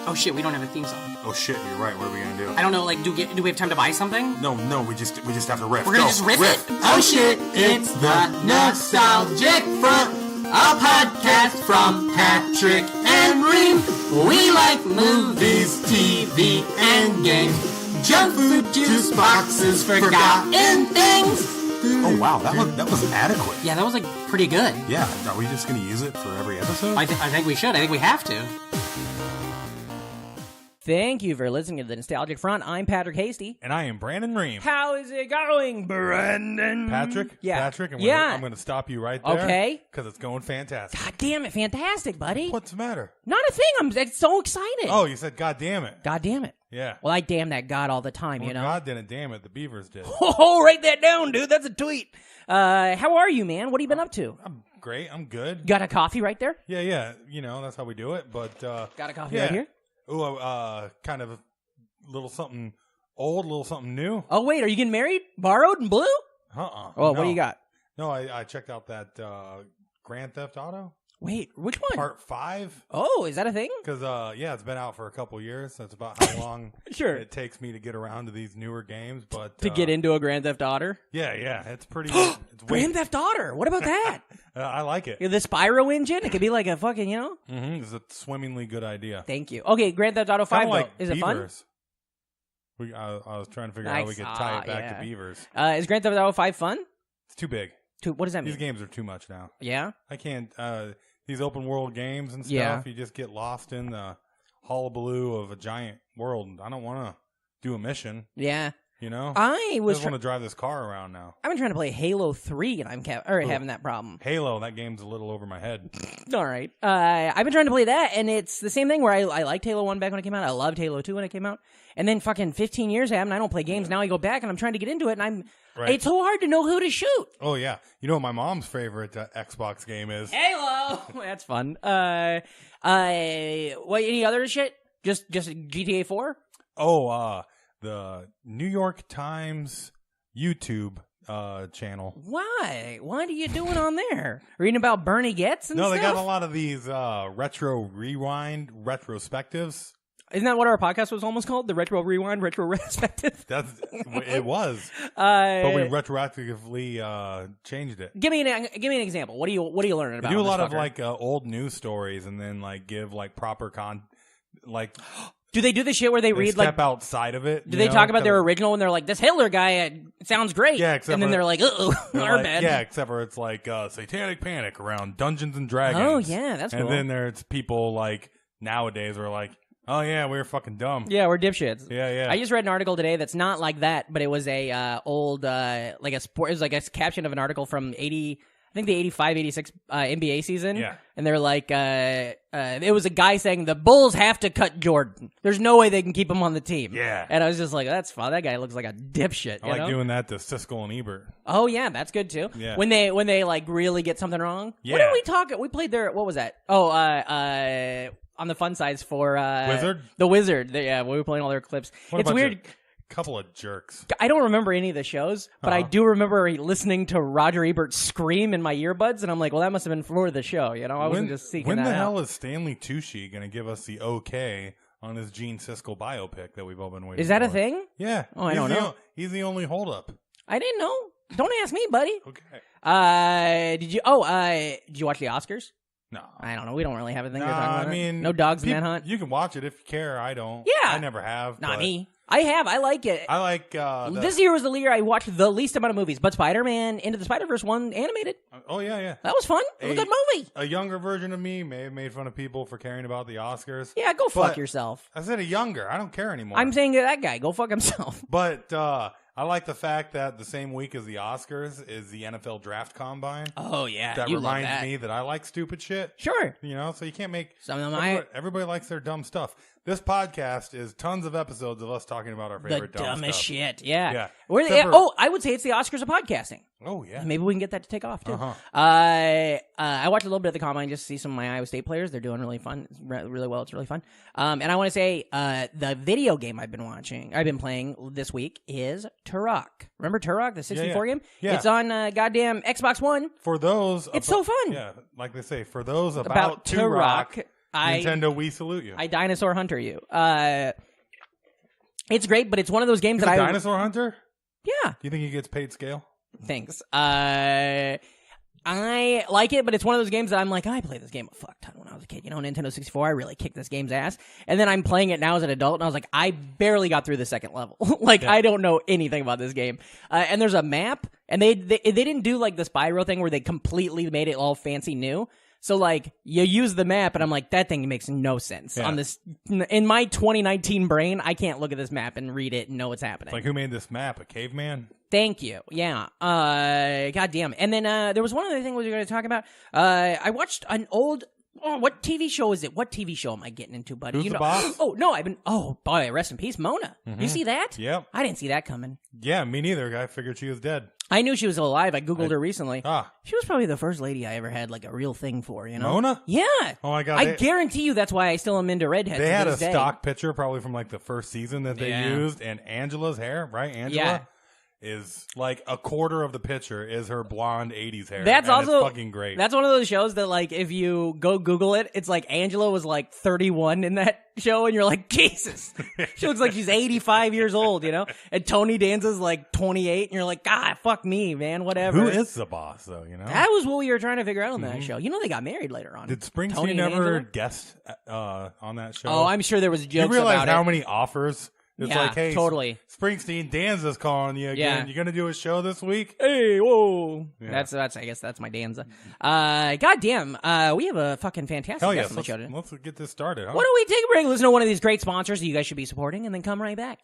Oh shit, we don't have a theme song. Oh shit, you're right. What are we gonna do? I don't know. Like, do we have time to buy something? No, we just have to riff. We're gonna just riff it. Oh shit, it's the Nostalgic Front, a podcast from Patrick and Ream. We like movies, TV, and games, junk food, juice boxes, forgotten things. Oh wow, that was adequate. Yeah, that was like pretty good. Yeah, are we just gonna use it for every episode? I think we should. I think we have to. Thank you for listening to the Nostalgic Front. I'm Patrick Hasty. And I am Brandon Ream. How is it going, Brandon? Patrick? Yeah. Patrick, and Yeah. I'm going to stop you right there. Okay. Because it's going fantastic. God damn it, fantastic, buddy. What's the matter? Not a thing. I'm so excited. Oh, you said God damn it. God damn it. Yeah. Well, I damn that God all the time, Well, you know? God didn't damn it. The Beavers did. Oh, write that down, dude. That's a tweet. How are you, man? What have you been up to? I'm great. I'm good. Got a coffee right there? Yeah. You know, that's how we do it. But Got a coffee yeah. right here? Ooh, kind of a little something old, little something new. Oh, wait. Are you getting married? Borrowed and blue? Oh, What do you got? No, I checked out that Grand Theft Auto. Wait, which one? Part 5. Oh, is that a thing? Because, it's been out for a couple years. That's about how long Sure. it takes me to get around to these newer games. But To get into a Grand Theft Auto? Yeah, it's pretty. It's Grand Theft Auto. What about that? I like it. The Spyro engine? It could be like a fucking, you know? Mm-hmm. It's a swimmingly good idea. Thank you. Okay, Grand Theft Auto 5, Kinda like though. Is it fun? Beavers. I was trying to figure out how we could tie it back to Beavers. Is Grand Theft Auto 5 fun? It's too big. What does that mean? These games are too much now. Yeah? I can't. These open world games and stuff, Yeah. you just get lost in the hullabaloo of a giant world. I don't want to do a mission, Yeah. you know? I just was want to drive this car around now. I've been trying to play Halo 3, and I'm having that problem. Halo, that game's a little over my head. All right. I've been trying to play that, and it's the same thing where I liked Halo 1 back when it came out. I loved Halo 2 when it came out. And then fucking 15 years happened, I don't play games. Now I go back, and I'm trying to get into it, and Right. it's so hard to know who to shoot. Oh, yeah. You know what my mom's favorite Xbox game is? Halo! That's fun. What, any other shit? Just GTA 4? Oh, the New York Times YouTube channel. Why? What are you doing on there? Reading about Bernie Getz and No, stuff? they got a lot of these retro rewind retrospectives. Isn't that what our podcast was almost called? The Retro Rewind, Retro Retrospective? It was. But we retroactively changed it. Give me an example. What are you learning about? They do a this lot of fucker? like old news stories and then like give like proper Do they do the shit where they read step like? outside of it. Do they talk about their original and they're like, this Hitler guy sounds great? Yeah, except and then for- they're like, uh-oh, our bad. Yeah, except for it's like Satanic Panic around Dungeons and Dragons. Oh yeah, that's cool. And then there's people like nowadays are like, oh yeah, we were fucking dumb. Yeah, we're dipshits. Yeah. I just read an article today that's not like that, but it was a old like a sport. It was like a caption of an article from 80. I think the 85-86 NBA season. Yeah. And they're like, it was a guy saying the Bulls have to cut Jordan. There's no way they can keep him on the team. Yeah. And I was just like, that's fun. That guy looks like a dipshit. I like doing that to Siskel and Ebert. Oh yeah, that's good too. Yeah. When they like really get something wrong. Yeah. What did we talk? We played there. What was that? Oh, on the fun size for Wizard? The Wizard. Yeah, we were playing all their clips. What It's about weird. you? Couple of jerks. I don't remember any of the shows, but I do remember listening to Roger Ebert scream in my earbuds, and I'm like, well, that must have been for the show, you know? I wasn't just seeking When that the out. hell is Stanley Tucci going to give us the okay on his Gene Siskel biopic that we've all been waiting for? Is that a thing? Yeah. Oh, I don't know. He's the only holdup. I didn't know. Don't ask me, buddy. Okay. Did you watch the Oscars? No. I don't know. We don't really have a thing to Nah, talk about. I mean, no dogs in that hunt. You can watch it if you care. I don't. Yeah. I never have. Not but me. I have. I like it. I like This year was the year I watched the least amount of movies, but Spider-Man Into the Spider-Verse one animated. Oh, yeah. That was fun. It was a good movie. A younger version of me may have made fun of people for caring about the Oscars. Yeah, go fuck But yourself. I said a younger. I don't care anymore. I'm saying to that guy, go fuck himself. But I like the fact that the same week as the Oscars is the NFL Draft Combine. Oh, yeah. That you love reminds that. me that I like stupid shit. Sure. You know, so you can't make Some of them everybody likes their dumb stuff. This podcast is tons of episodes of us talking about our the favorite dumb dumbest stuff. shit. Yeah. Yeah. Where I would say it's the Oscars of podcasting. Oh yeah. Maybe we can get that to take off too. Uh-huh. I watched a little bit of the combine just to see some of my Iowa State players. They're doing really fun, really well. It's really fun. And I want to say the video game I've been playing this week is Turok. Remember Turok, the 64 game? Yeah. It's on goddamn Xbox One. For those, It's so fun. Yeah, like they say, for those About to rock, Nintendo, we salute you. I dinosaur hunter you. It's great, but it's one of those games He's that a dinosaur hunter? Yeah. Do you think he gets paid scale? Thanks. I like it, but it's one of those games that I'm like, I played this game a fuck ton when I was a kid. You know, Nintendo 64, I really kicked this game's ass. And then I'm playing it now as an adult, and I was like, I barely got through the second level. I don't know anything about this game. And there's a map, and they didn't do like the Spyro thing where they completely made it all fancy new. So, like, you use the map, and I'm like, that thing makes no sense. Yeah. On this, in my 2019 brain, I can't look at this map and read it and know what's happening. Like, who made this map? A caveman? Thank you. Yeah. Goddamn. And then there was one other thing we were going to talk about. I watched an old. Oh, what TV show is it? What TV show am I getting into, buddy? Who's the boss? Oh no, Oh boy, rest in peace, Mona. You see that? Yep. I didn't see that coming. Yeah, me neither. I figured she was dead. I knew she was alive. I googled her recently. Ah. She was probably the first lady I ever had like a real thing for. You know, Mona? Yeah. Oh my God. I guarantee you that's why I still am into redheads. They to had a this day. stock picture probably from like the first season that they Yeah. used, and Angela's hair, right? Angela Yeah. is like a quarter of the picture is her blonde 80s hair. That's and also it's fucking great. That's one of those shows that, like, if you go Google it, it's like Angela was like 31 in that show, and you're like, Jesus, she looks like she's 85 years old, you know. And Tony Danza's like 28, and you're like, God, fuck me, man, whatever. Who is the boss, though? You know, That was what we were trying to figure out on that show. You know, they got married later on. did Tony Springsteen and ever Angela? guest on that show? Oh, I'm sure there was you jokes realize about how it. many offers? It's Yeah, like, hey, totally. Springsteen, Danza's calling you again. Yeah. You gonna do a show this week? Hey, whoa. Yeah. That's I guess that's my Danza. Goddamn, we have a fucking fantastic Hell guest yes. on the show today. Let's get this started, huh? Why don't we take a break, listen to one of these great sponsors that you guys should be supporting, and then come right back.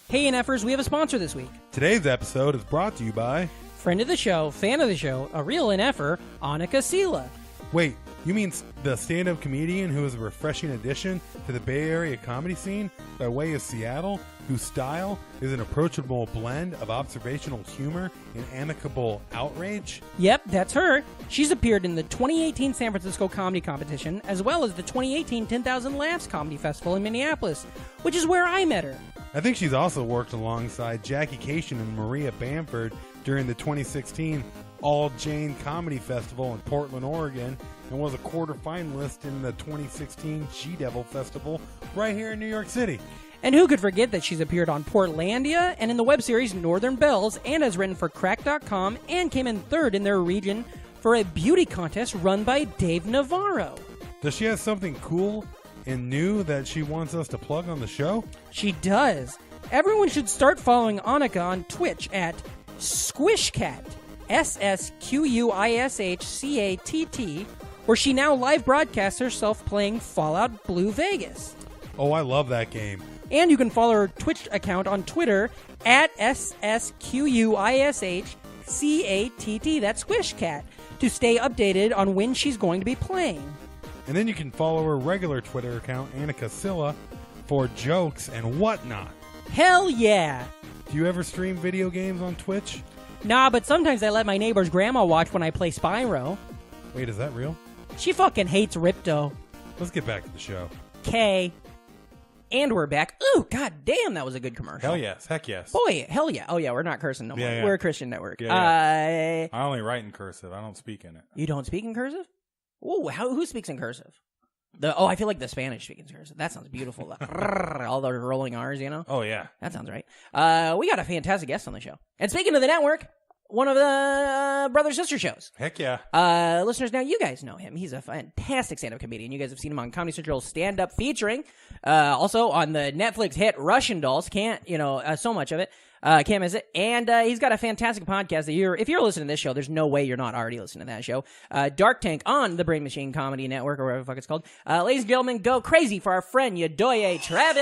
Hey, NFers, we have a sponsor this week. Today's episode is brought to you by... Friend of the show, fan of the show, a real NFer, Annika Sila. Wait, you mean the stand-up comedian who is a refreshing addition to the Bay Area comedy scene by way of Seattle, whose style is an approachable blend of observational humor and amicable outrage? Yep, that's her. She's appeared in the 2018 San Francisco Comedy Competition, as well as the 2018 10,000 Laughs Comedy Festival in Minneapolis, which is where I met her. I think she's also worked alongside Jackie Cation and Maria Bamford during the 2016 All Jane Comedy Festival in Portland, Oregon, and was a quarterfinalist in the 2016 She-Devil Festival right here in New York City. And who could forget that she's appeared on Portlandia and in the web series Northern Bells, and has written for Crack.com and came in third in their region for a beauty contest run by Dave Navarro. Does she have something cool and new that she wants us to plug on the show? She does. Everyone should start following Annika on Twitch at SquishCat, SSQUISHCATT, where she now live broadcasts herself playing Fallout Blue Vegas. Oh, I love that game. And you can follow her Twitch account on Twitter at SSQUISHCATT, that's SquishCat, to stay updated on when she's going to be playing. And then you can follow her regular Twitter account, Annika Silla, for jokes and whatnot. Hell yeah! Do you ever stream video games on Twitch? Nah, but sometimes I let my neighbor's grandma watch when I play Spyro. Wait, is that real? She fucking hates Ripto. Let's get back to the show. K. And we're back. Ooh, god damn, that was a good commercial. Hell yes. Heck yes. Boy, hell yeah. Oh yeah, we're not cursing no more. Yeah, yeah. We're a Christian network. Yeah, I only write in cursive. I don't speak in it. You don't speak in cursive? Ooh, who speaks in cursive? I feel like the Spanish speak in cursive. That sounds beautiful. All the rolling R's, you know? Oh, yeah. That sounds right. We got a fantastic guest on the show. And speaking of the network, one of the brother-sister shows. Heck yeah. Listeners, now you guys know him. He's a fantastic stand-up comedian. You guys have seen him on Comedy Central Stand-Up Featuring. Also on the Netflix hit Russian Dolls. So much of it. Can't miss it. And he's got a fantastic podcast that if you're listening to this show, there's no way you're not already listening to that show. Dark Tank on the Brain Machine Comedy Network, or whatever the fuck it's called. Ladies and gentlemen, go crazy for our friend YEDOYE TRAVIS.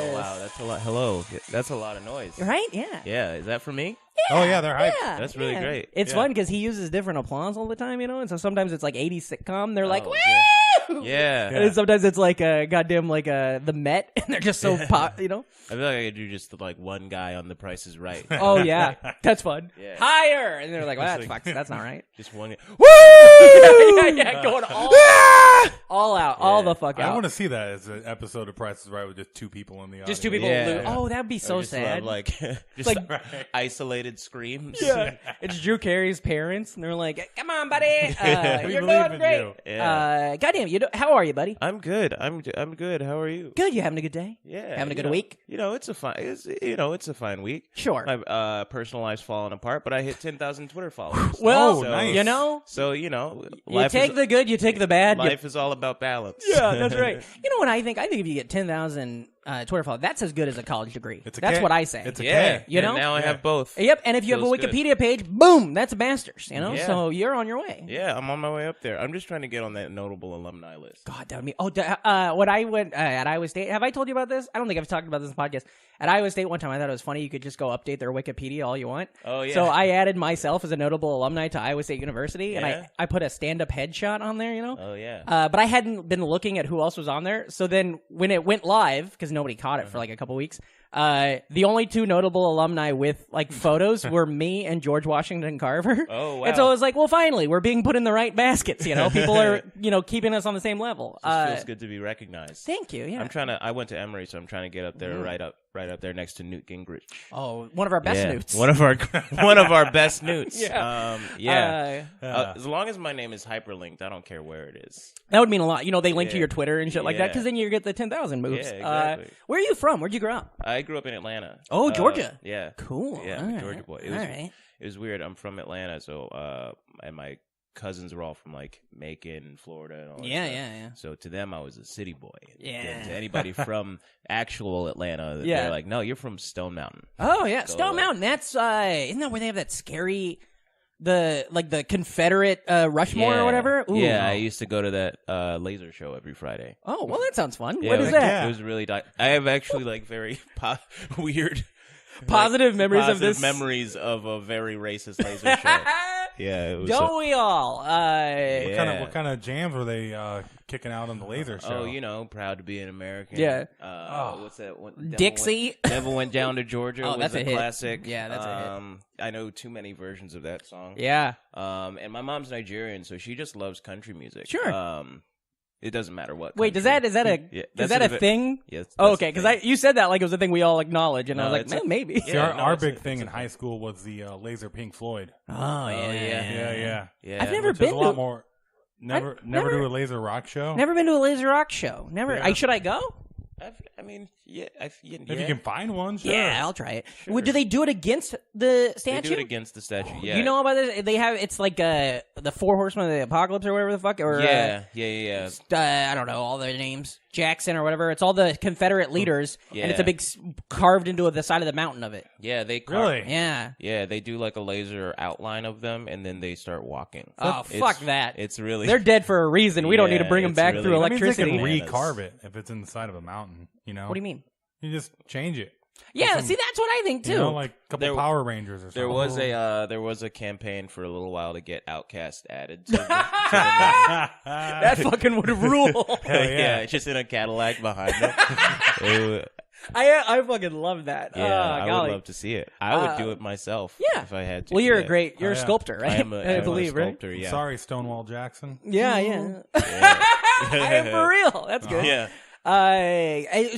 Oh, wow, that's a lot. Hello. That's a lot of noise. Right? Yeah. Yeah, is that for me? Yeah, Oh, yeah, they're hyped. yeah, That's really yeah. great. It's Yeah. fun because he uses different applause all the time, and so sometimes it's like 80s sitcom. They're like, Oh, woo! Yeah. And then sometimes it's like the Met, and they're just so pop, I feel like I could do just like one guy on The Price is Right. Oh yeah, that's fun. Yeah. Higher, and they're like, well, Just that's not right. Just one guy. yeah, going all out, all the fuck out. I want to see that as an episode of Price is Right with just two people in the audience. Just two people. Oh, that'd be so sad. Love, just like isolated screams. Yeah, it's Drew Carey's parents, and they're like, "Come on, buddy, you're believe doing in great." you. Yeah. Goddamn, how are you, buddy? I'm good. I'm good. How are you? Good. You having a good day? Yeah. Having a good week? It's a fine week. Sure. My personal life's falling apart, but I hit 10,000 Twitter followers. Well, nice. you know, life take the good, you take the bad. Life is all about balance. Yeah, that's right. You know what I think? I think if you get 10,000 Twitter followers, that's as good as a college degree. That's what I say. It's a Yeah. K. You know? And now I have both. Yep, and if you have a Feels good. Wikipedia page, boom, that's a master's, you know? Yeah. So you're on your way. Yeah, I'm on my way up there. I'm just trying to get on that notable alumni list. God, that would be... when I went at Iowa State... Have I told you about this? I don't think I've talked about this in the podcast. At Iowa State one time, I thought it was funny. You could just go update their Wikipedia all you want. Oh, yeah. So I added myself as a notable alumni to Iowa State University, and Yeah? I put a stand-up headshot on there, you know? Oh, yeah. But I hadn't been looking at who else was on there. So then when it went live, because nobody caught it for like a couple weeks, the only two notable alumni with like photos were me and George Washington Carver. Oh, wow. And so I was like, well, finally, we're being put in the right baskets. You know, people are, keeping us on the same level. Just feels good to be recognized. Thank you. Yeah. I went to Emory, so I'm trying to get up there right up there next to Newt Gingrich. Oh, one of our best newts. One of our best newts. Yeah. As long as my name is hyperlinked, I don't care where it is. That would mean a lot. You know, they link to Yeah. your Twitter and shit like that, Yeah. because then you get the 10,000 moves. Yeah, exactly. Where are you from? Where'd you grow up? I grew up in Atlanta. Oh, Georgia. Yeah. Cool. Yeah, All I'm a right. Georgia boy. It was weird. I'm from Atlanta, so and my cousins were all from like Macon, Florida, and all that Yeah, stuff. yeah. So to them, I was a city boy. Yeah. And to anybody from actual Atlanta, Yeah. they're like, "No, you're from Stone Mountain." Oh yeah, So, Stone Mountain. That's isn't that where they have that scary, the Confederate Rushmore or whatever? Ooh. Yeah, I used to go to that laser show every Friday. Oh well, that sounds fun. Yeah, What is that? It was really. I have actually like very weird, Positive memories of positive this. memories of a very racist laser show. Yeah, it was. Don't we all? Yeah. What kind of jams were they kicking out on the laser show? Oh, proud to be an American. Yeah. What's that one? Dixie. Devil went down to Georgia. Oh, was that's a hit. classic. Yeah, that's a hit. I know too many versions of that song. Yeah. And my mom's Nigerian, so she just loves country music. Sure. It doesn't matter what. Wait, is country. that a Yeah, is that's that a an- thing? Yes. Oh, that's okay, the because thing. you said that like it was a thing we all acknowledge, and I No, was it's like, a- maybe. See, Yeah, our it's big a- thing it's in a- high school was the laser Pink Floyd. Oh yeah. Yeah. Yeah. I've never Which is been a lot to. more. Never never- do a laser rock show. Never been to a laser rock show. Never. Yeah. Should I go? If you can find one, sure. Yeah, I'll try it. Sure. Do they do it against the They statue? do it against the statue. Yeah. You know about this? They have it's like the Four Horsemen of the Apocalypse or whatever the fuck. Or Yeah. I don't know all their names. Jackson or whatever. It's all the Confederate leaders, and it's a Yeah. big carved into the side of the mountain of it. Yeah. They Really? Yeah. Yeah, they do like a laser outline of them, and then they start walking. Oh, It's- fuck that. It's really They're dead for a reason. We don't need to Yeah, bring them it's back really- through That That means electricity. they can Bananas. recarve it if it's in the side of a mountain. You know. What do you mean? You just change it. Yeah, see, that's what I think too. You know, like a couple There- Power Rangers or something. there was a campaign for a little while to get Outcast added to the that fucking would rule. Hell yeah. just in a Cadillac behind them. I fucking love that. I golly. would love to see it. I would do it myself Yeah. if I had to. Well, you're yeah. a great. You're a yeah. sculptor, right? I am I believe, a right? sculptor, yeah. Sorry, Stonewall Jackson. Yeah, yeah. I am for real. That's good. Yeah.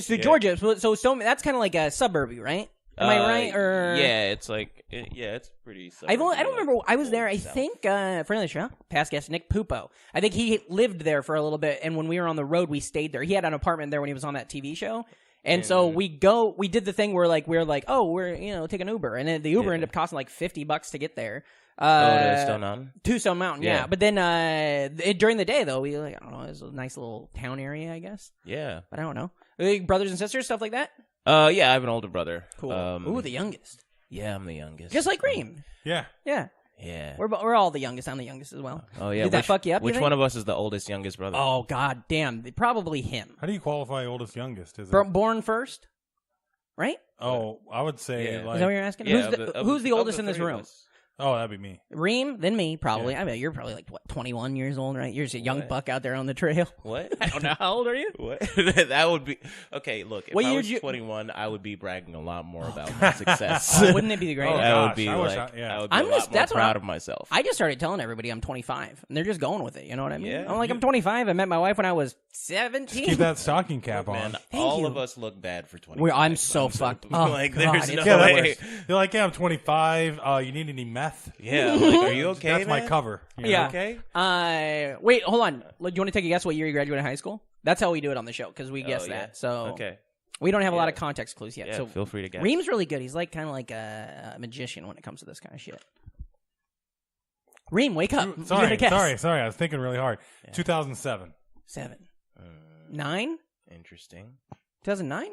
So Georgia. So that's kind of like a suburby, right? Am I right? Or yeah, it's like it's pretty. I don't suburban, remember. I was old there. I South. think friend of the show, past guest Nick Pupo. I think he lived there for a little bit, and when we were on the road, we stayed there. He had an apartment there when he was on that TV show, and so we did the thing where oh, we're take an Uber, and then the Uber ended up costing like $50 to get there. To Stone Mountain. To Stone Mountain, yeah. Yeah. But then during the day though, we I don't know, it was a nice little town area, I guess. Yeah. But I don't know, brothers and sisters, stuff like that. Yeah, I have an older brother. Cool. Ooh, the youngest, Yeah, I'm the youngest. just like Ream. Yeah. Yeah. Yeah. We're all the youngest. I'm the youngest as well. Oh yeah. Did that fuck you up? you Which think? one of us is the oldest, youngest brother? Oh god damn! Probably him. How do you qualify oldest, youngest? Is it? Born first, right? Oh, I would say Yeah. like Is that what you're asking? Yeah, who's the oldest in this room? Oh, that'd be me. Ream, then me, probably. I mean, you're probably like, what, 21 years old, right? You're just a young buck out there on the trail. What? I don't know. How old are you? What? That would be okay. Look, if What I year was did you- 21, I would be bragging a lot more about my success. Wouldn't it be the greatest? I would gosh, be I wish like, yeah. I would be I'm a just- lot more that's what proud I'm- of myself. I just started telling everybody I'm 25, and they're just going with it. You know what I mean? Yeah. I'm like, I'm 25. I met my wife when I was 17. Keep that stocking cap on. Man, Thank all you. of us look bad for 25. I'm so fucked. Oh, like, God, there's it's no the way. worst. You're like, yeah, I'm 25. You need any meth? Yeah, like, are you okay? That's my man? cover. you know? Yeah. Okay. Wait, hold on. Do you want to take a guess what year you graduated high school? That's how we do it on the show, because we guess yeah. that. So Okay. we don't have a lot Yeah. of context clues yet. Yeah, so feel free to guess. Reem's really good. He's like kind of like a magician when it comes to this kind of shit. Reem, wake up. You gotta guess. Sorry. I was thinking really hard. 2007. 7. 9? Interesting. 2009?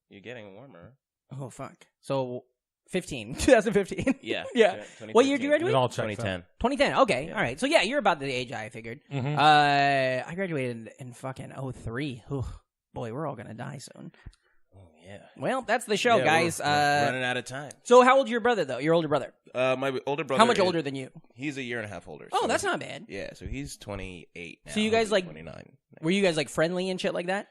You're getting warmer. Oh, fuck. So 15. 2015. Yeah. Yeah. What year did you 2015. graduate? It all checks out. 2010. 2010. Okay. Yeah. All right. So yeah, you're about the age I figured. Mhm. I graduated in fucking 03. Ooh, boy, we're all gonna die soon. Oh, yeah. Well, that's the show, Yeah, guys. we're running out of time. So how old's your brother though? Your older brother? My older brother. How much is- older than you? He's a year and a half older. Oh, so that's not bad. Yeah, so he's 28 now. So you guys, He'll be like- 29. Were you guys like friendly and shit like that?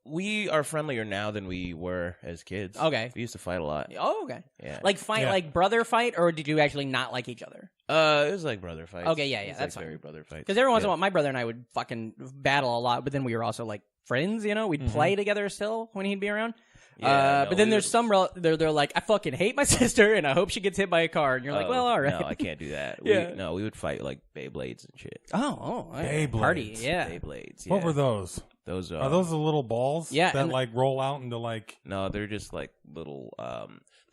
We are friendlier now than we were as kids. Okay. We used to fight a lot. Oh, okay. Yeah. Like fight, Yeah. like brother fight, or did you actually not like each other? It was like brother fights. Okay, yeah, It was, that's like fine. very brother fights. Because every once in a Yeah. while, my brother and I would fucking battle a lot, but then we were also like friends. You know, we'd play together still when he'd be around. Yeah, no, but then we there's would- some they're like, I fucking hate my sister, and I hope she gets hit by a car. And you're like, Oh, well, all right. No, I can't do that. Yeah. We would fight like Beyblades and shit. Oh, Beyblades. party, yeah. Beyblades. What yeah. were those? Those? Are those the little balls? Yeah, That and- like roll out into like. No, they're just like little.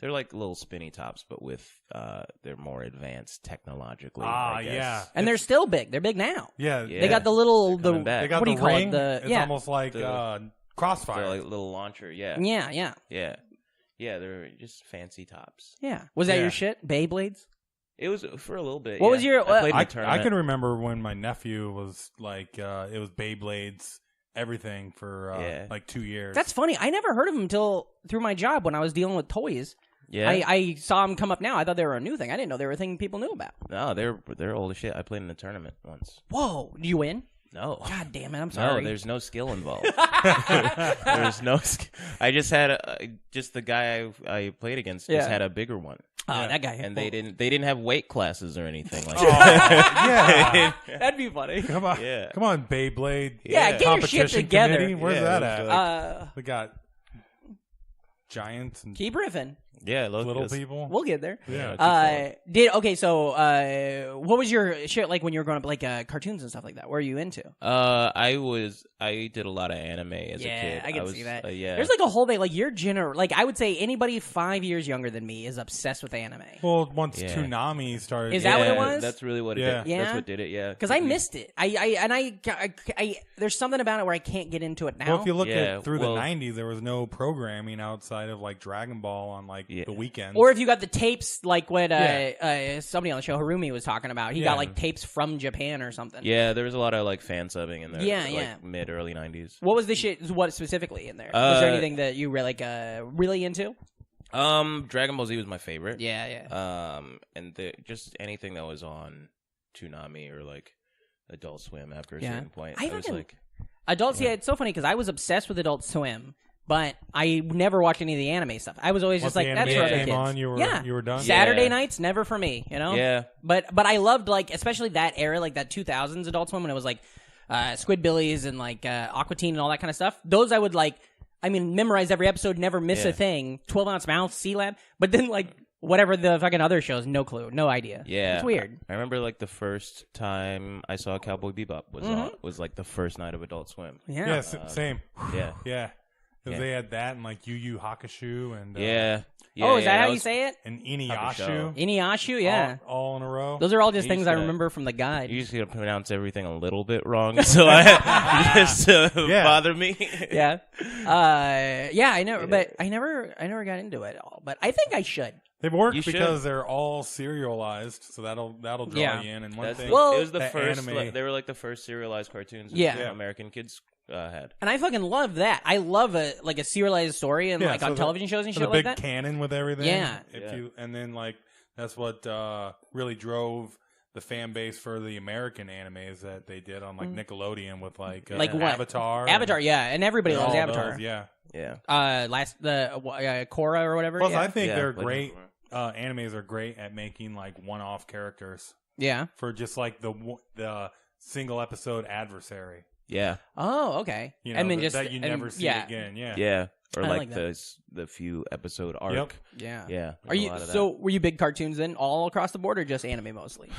They're like little spinny tops, but with they're more advanced technologically. I guess. Yeah. And they're still big. They're big now. Yeah. Yeah. They got the little They're the coming back. They got what do the you call ring. it? The It's yeah, almost like Crossfire. They're like little launcher. Yeah. yeah. Yeah. They're just fancy tops. Yeah. Was that Yeah. your shit? Beyblades? It was for a little bit. What yeah. was your- I played in I a tournament. can remember when my nephew was like, it was Beyblades, everything for Yeah. like 2 years. That's funny. I never heard of them until through my job when I was dealing with toys. Yeah. I saw them come up now. I thought they were a new thing. I didn't know they were a thing people knew about. No, they're old as shit. I played in a tournament once. Whoa. Do you win? No. God damn it. I'm No, sorry. there's no skill involved. There's no. I just had just the guy I played against just Yeah. had a bigger one, Oh, that guy. and they didn't have weight classes or anything like Oh, that. yeah. That'd be funny. Come on. Yeah. Come on, Beyblade. Yeah, get your shit Competition together. committee. Where's Yeah, that it was at? like- We got giants and Keep riffing. Yeah, little people. We'll get there. Yeah. What was your shit like when you were growing up, like cartoons and stuff like that? What were you into? I did a lot of anime as a kid. I can was, see that. yeah. There's like a whole thing, like like I would say anybody 5 years younger than me is obsessed with anime. Well, once Yeah. Toonami started. Is that what it Yeah, was? That's really what it Yeah. did. Yeah? That's what did it. Yeah. Because I missed it. I there's something about it where I can't get into it now. Well, if you look Yeah, at through well- the 90s, there was no programming outside of like Dragon Ball on like Yeah. the weekends. or if you got the tapes, like what somebody on the show, Harumi, was talking about. He Yeah. got like tapes from Japan or something. Yeah, there was a lot of like fan subbing in there. Yeah, like, yeah. Mid early 90s. What was the shit? What specifically in there? Was there anything that you were like really into? Dragon Ball Z was my favorite. Yeah. And just anything that was on Toonami or like Adult Swim after a Yeah. certain point. I I was fucking- like, Adults, yeah, it's so funny because I was obsessed with Adult Swim, but I never watched any of the anime stuff. I was always Once just like, the that's anime for other came kids. on, you were done. Saturday Yeah. nights, never for me, you know? yeah. But I loved, like, especially that era, like that 2000s Adult Swim when it was like Squidbillies and like Aqua Teen and all that kind of stuff. Those I would like, memorize every episode, never miss a Yeah. thing. 12-ounce Mouth, C-Lab. But then, like, whatever the fucking other shows, no clue, no idea. Yeah. It's weird. I remember like the first time I saw Cowboy Bebop was like the first night of Adult Swim. Yeah. Yeah, same. Yeah. Yeah. Because Yeah. they had that and like Yu Yu Hakusho and Yeah. Oh, is that how you was- say it? and Hakusho. Inuyasha Inuyasha, yeah. all in a row. Those are all just You things used I to- remember from the guide. You just gotta pronounce everything a little bit wrong, so I just Yeah. bother me. Yeah. I never got into it at all. But I think I should. They work You should. because they're all serialized, so that'll draw Yeah. you in. And one That's thing, Well- it was the that first. anime- They were like the first serialized cartoons. Yeah. that American kids had. And I fucking love that. I love a serialized story and Yeah, like so on the- television shows and so shit the like big that. canon with everything. Yeah. If Yeah. you and then like That's what really drove the fan base for the American animes that they did on like Nickelodeon with like what? Avatar. Avatar, yeah, and everybody loves all Avatar. those, yeah. Yeah. Korra or whatever. Plus, yeah. I think they're Legend great. of Korra. Animes are great at making like one-off characters Yeah. for just like the single episode adversary. Yeah. Oh, okay. You know, and then that you never see again. Yeah. Yeah. Or I like like that. the few episode arc. Yep. Yeah. Yeah. Are you were you big cartoons then all across the board or just anime mostly?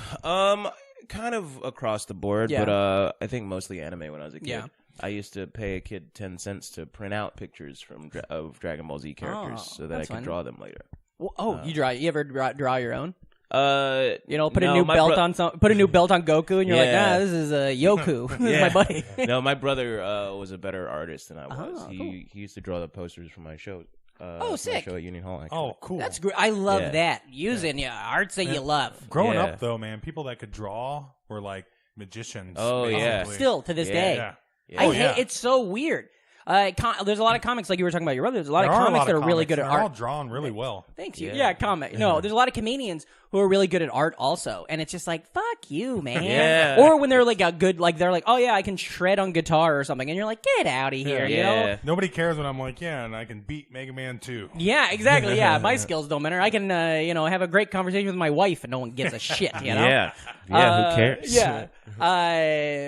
Kind of across the board, Yeah. but I think mostly anime when I was a kid. Yeah. I used to pay a kid 10 cents to print out pictures of Dragon Ball Z characters so that I that's could fun. draw them later. Well, you ever draw your own? You know, put a no, new my belt on Goku, and you're like, Yeah. nah, this is Yoku. This is my buddy. No, my brother was a better artist than I was. Oh, he cool. he used to draw the posters for my show. Oh, sick. My show at Union Hall. Actually. Oh, cool. That's great. I love Yeah. that. Using arts that you love. Growing Yeah. up though, man, people that could draw were like magicians. Oh, yeah. basically. Still to this Yeah. day. Yeah. Yeah. I Oh, hate yeah. it's so weird. There's a lot of comics like you were talking about your brother. There's a lot There of are a comics lot that of are really comics, good at and they're all art. drawn really well. Thanks you. Yeah. Yeah, comic. No, there's a lot of comedians who are really good at art also, and it's just like fuck you, man. Yeah. Or when they're like they're like, oh yeah, I can shred on guitar or something, and you're like, get out of here, you know? Yeah. Nobody cares when I'm like, yeah, and I can beat Mega Man 2. Yeah, exactly. Yeah, my skills don't matter. I can, have a great conversation with my wife, and no one gives a shit. You know? Yeah. Yeah. Who cares? Yeah.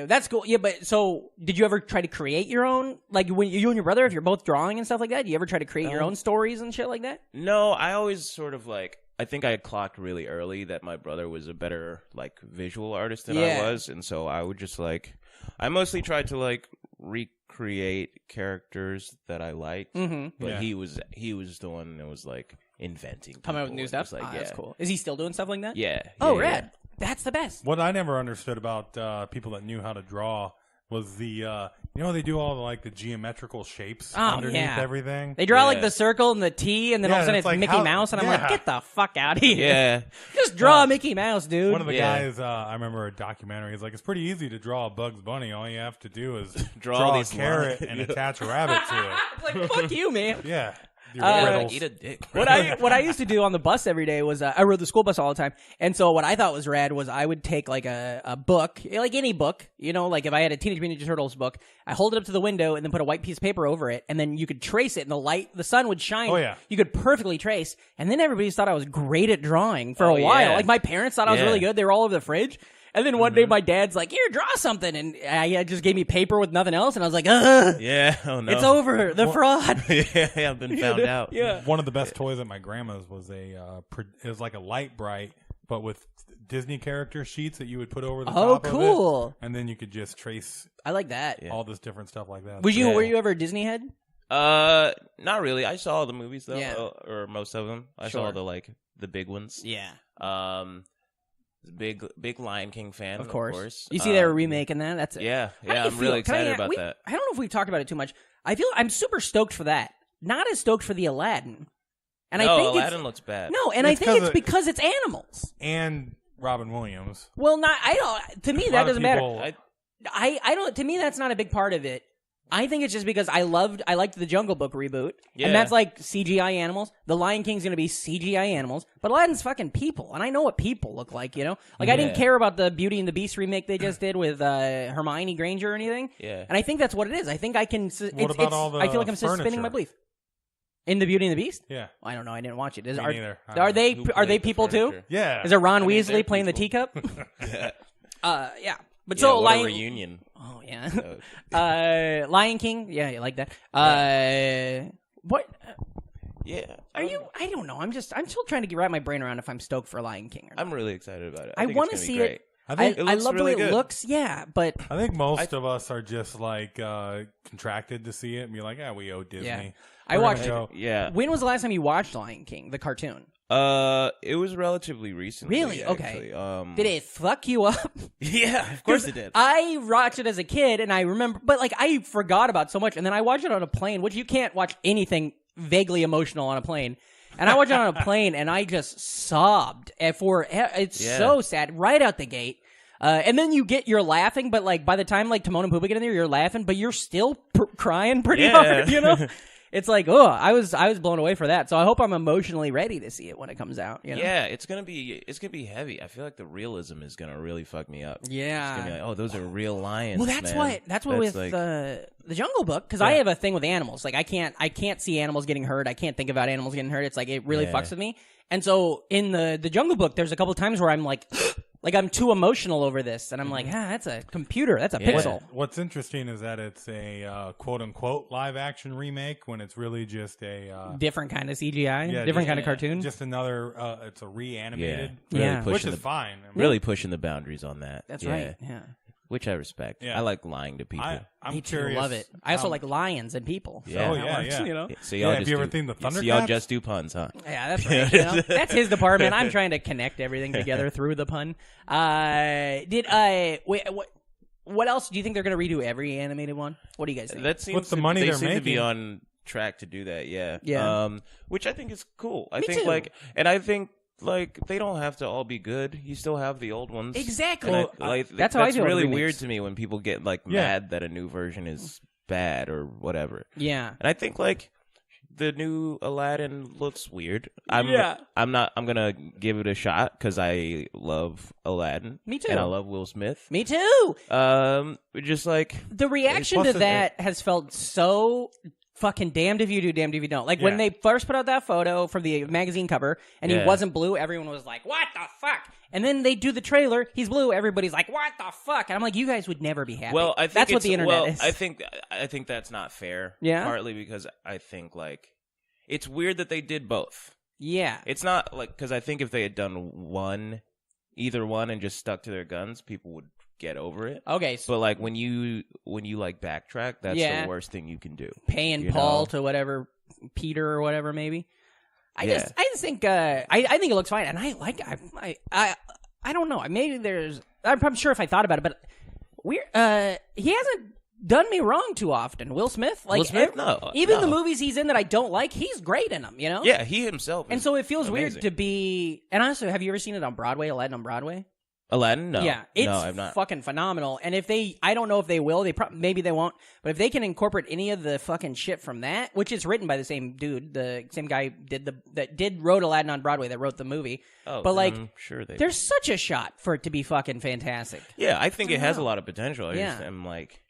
That's cool. Yeah, but so did you ever try to create your own? Like when you and your brother, if you're both drawing and stuff like that, do you ever try to create your own stories and shit like that? No, I always sort of like. I think I clocked really early that my brother was a better like visual artist than Yeah. I was, and so I would just like. I mostly tried to like recreate characters that I liked, but Yeah. he was the one that was like inventing, Coming up with people new and stuff. just, Like, Ah, yeah. that's cool. Is he still doing stuff like that? Yeah. Oh, yeah, rad. That's the best. What I never understood about people that knew how to draw was the they do all the like the geometrical shapes underneath yeah. everything. They draw like Yeah. the circle and the T, and then all of a sudden it's it's like, Mickey how- Mouse, and I'm like, yeah. get the fuck out of here. Yeah. Just draw Mickey Mouse, dude. One of the Yeah. guys, I remember a documentary. He's like, it's pretty easy to draw a Bugs Bunny. All you have to do is Draw a these carrot lines. and attach a rabbit to it. It's like, fuck you, man. Yeah. Your Yeah, riddles. Eat a dick. What I used to do on the bus every day was I rode the school bus all the time, and so what I thought was rad was I would take like a book, like any book, like if I had a Teenage Mutant Ninja Turtles book, I hold it up to the window and then put a white piece of paper over it, and then you could trace it, and the sun would shine. Oh, yeah. You could perfectly trace, and then everybody thought I was great at drawing for a Oh, while. yeah. Like my parents thought I was Yeah. really good. They were all over the fridge. And then one day my dad's like, here, draw something. And I just gave me paper with nothing else. And I was like, ugh, Yeah. Oh no. it's over. The fraud. Yeah, I've been found out. Yeah. One of the best toys at my grandma's was it was like a light bright, but with Disney character sheets that you would put over the Oh, top cool. of it. And then you could just trace I like that. all this different stuff like that. Were Yeah. you ever a Disney head? Not really. I saw all the movies though, Yeah. or most of them. I Sure. saw the big ones. Yeah. Big Lion King fan, Of course. You see they're remaking that? That's it. Yeah, How do yeah. you I'm feel? really Can I- excited about we- that. I don't know if we've talked about it too much. I'm super stoked for that. Not as stoked for the Aladdin. And I think Aladdin looks bad. No, and I It's think 'cause it's of- because it's animals. and Robin Williams. Well, to me A that lot of doesn't matter. people- I don't. To me, that's not a big part of it. I think it's just because I liked the Jungle Book reboot, Yeah. and that's like CGI animals. The Lion King's gonna be CGI animals, but Aladdin's fucking people, and I know what people look like. Like I didn't Yeah. care about the Beauty and the Beast remake they just did with Hermione Granger or anything. Yeah. And I think that's what it is. I think I can. About all the I feel like I'm suspending furniture? my belief. In the Beauty and the Beast? Yeah. I don't know. I didn't watch it. Me neither. I Are don't they Who are played they the people too? furniture? Yeah. Is there Ron I mean, Weasley they're playing the people. teacup? Yeah. But Yeah, so what a Lion reunion. Oh yeah. Lion King. Yeah, you like that. What Yeah. are you? I don't know. I'm still trying to wrap my brain around if I'm stoked for Lion King or not. I'm really excited about it. I think want to it's gonna see be great. it. I think it I looks love really the way it good. looks. Yeah, but I think most of us are just like contracted to see it and be like, yeah, we owe Disney. Yeah. I We're watched gonna it. go- Yeah. when was the last time you watched Lion King, the cartoon? It was relatively recently. Really? Okay. Actually. Did it fuck you up? Yeah, of course it did. I watched it as a kid, and I remember, but like I forgot about so much, and then I watched it on a plane, which you can't watch anything vaguely emotional on a plane. And I watched it on a plane, and I just sobbed. It's Yeah. so sad right out the gate. And then you're laughing, but like by the time like Timon and Pumbaa get in there, you're laughing, but you're still crying pretty Yeah. hard. it's like, oh, I was blown away for that. So I hope I'm emotionally ready to see it when it comes out. You know? Yeah, it's gonna be heavy. I feel like the realism is gonna really fuck me up. Yeah. It's gonna be like, oh, those are real lions. Well, that's man. what with like, the Jungle Book, because I have a thing with animals. Like I can't see animals getting hurt. I can't think about animals getting hurt. It's like it really fucks with me. And so in the Jungle Book, there's a couple times where I'm like I'm too emotional over this, and I'm like, that's a computer, that's a pixel. What's interesting is that it's a quote unquote live action remake when it's really just a different kind of CGI, different kind of cartoon. Just another, it's a reanimated, pushing which is fine. I mean, really pushing the boundaries on that. That's right. Yeah. Which I respect. Yeah. I like lying to people. I'm Me too, curious. love it. I also like lions and people. Yeah. Oh, So yeah, yeah. You know? So y'all have you ever seen the So Thundercats? y'all just do puns, huh? Yeah, that's right. You know? That's his department. I'm trying to connect everything together through the pun. What else do you think they're going to redo every animated one? What do you guys think? That seems With the money they they're seem to be making. on track to do that. Yeah. Yeah. Which I think is cool. I Me think too. I think they don't have to all be good. You still have the old ones. Exactly. And Well, that's how I feel with really remakes. weird to me when people get mad that a new version is bad or whatever. Yeah. And I think the new Aladdin looks weird. I'm gonna give it a shot because I love Aladdin. Me too. And I love Will Smith. Me too. Just like The reaction to that has felt so fucking damned if you do, damned if you don't. Like when they first put out that photo from the magazine cover and he wasn't blue, everyone was like, what the fuck? And then they do the trailer, he's blue, everybody's like, what the fuck? And I'm like, you guys would never be happy. Well, I think that's what the internet is. I think that's not fair. Yeah? Partly because I think it's weird that they did both. Yeah. It's not because I think if they had done either one and just stuck to their guns, people would get over it. Okay. So But when you backtrack, that's the worst thing you can do. paying Paul to whatever, Peter or whatever, maybe. I just think I think it looks fine, and I don't know. Maybe I'm sure if I thought about it, but he hasn't done me wrong too often. Will Smith, Will Smith, no, even the movies he's in that I don't like, he's great in them. You know? Yeah, he himself. And so it feels amazing. weird to be. And also, have you ever seen it on Broadway? Aladdin on Broadway? Aladdin? No. Yeah, it's no, I've not. fucking phenomenal. And if I don't know if they will. Maybe they won't. But if they can incorporate any of the fucking shit from that, which is written by the same dude, the same guy wrote Aladdin on Broadway, that wrote the movie. Oh, but I'm sure there's such a shot for it to be fucking fantastic. Yeah, I think it has a lot of potential. I'm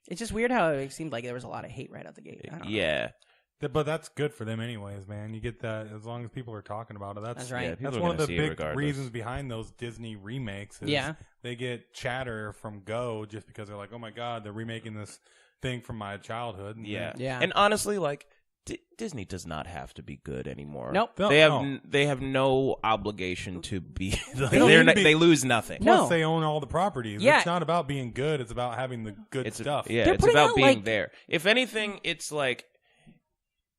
it's just weird how it seemed like there was a lot of hate right out the gate. I don't know. But that's good for them anyways, man. You get that as long as people are talking about it. That's right. Yeah, that's one of the big reasons behind those Disney remakes. Is they get chatter from Go just because they're like, oh my god, they're remaking this thing from my childhood. And And honestly, Disney does not have to be good anymore. Nope. They have no obligation to be. They lose nothing. Plus, they own all the properties. Yeah. It's not about being good. It's about having the good stuff. Yeah, They're it's putting about out, being there. If anything,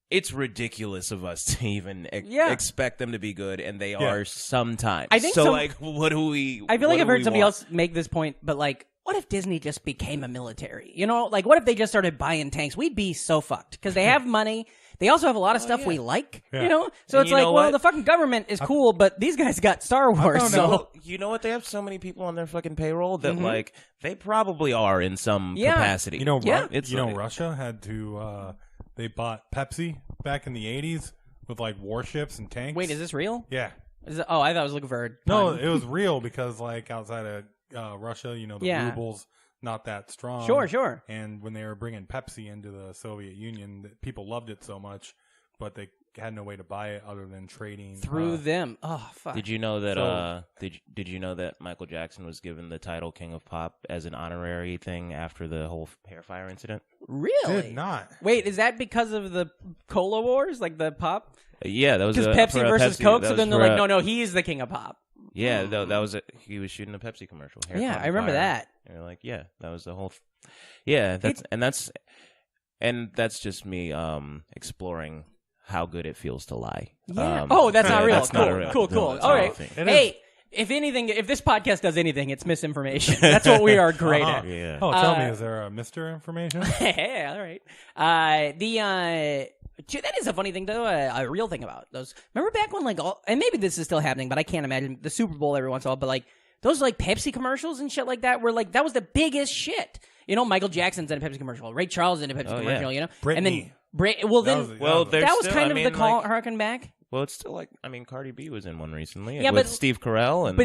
it's ridiculous of us to even expect them to be good, and they are sometimes. I think so. some- What do we? I feel what like I've do heard we somebody want? else make this point, but what if Disney just became a military? You know, what if they just started buying tanks? We'd be so fucked because they have money. They also have a lot of stuff we like, you know? So And it's you know what? the fucking government is cool, but these guys got Star Wars, so... You know what? They have so many people on their fucking payroll that, they probably are in some capacity. You know, It's Russia had to, they bought Pepsi back in the 80s with, warships and tanks. Wait, is this real? Yeah. I thought I was looking for a No, pun. it was real because, outside of Russia, the ruble's not that strong. Sure. And when they were bringing Pepsi into the Soviet Union, people loved it so much, but they had no way to buy it other than trading through them. Oh fuck! Did you know that? Did you know that Michael Jackson was given the title King of Pop as an honorary thing after the whole hair fire incident? Really? Did not. Wait, is that because of the cola wars, the pop? Yeah, that was because Pepsi versus Pepsi, Coke. So then they're like, no. No, he's the king of pop. Yeah, that was it. He was shooting a Pepsi commercial. Yeah, I remember that. And you're like, yeah, that was the whole. That's just me exploring how good it feels to lie. Yeah. That's not real. That's cool. not real. Cool. No, All right. Hey, if anything, if this podcast does anything, it's misinformation. That's what we are great at. Yeah. Oh, tell me, is there a Mr. Information? Yeah, all right. That is a funny thing, though. A real thing about those. Remember back when, and maybe this is still happening, but I can't imagine the Super Bowl every once in a while. But those Pepsi commercials and shit like that were that was the biggest shit. You know, Michael Jackson's in a Pepsi commercial. Ray Charles in a Pepsi commercial. You know, Britney. and then Well, then that was kind of the call harken back. Well, it's still like, I mean, Cardi B was in one recently. Yeah, with Steve Carell and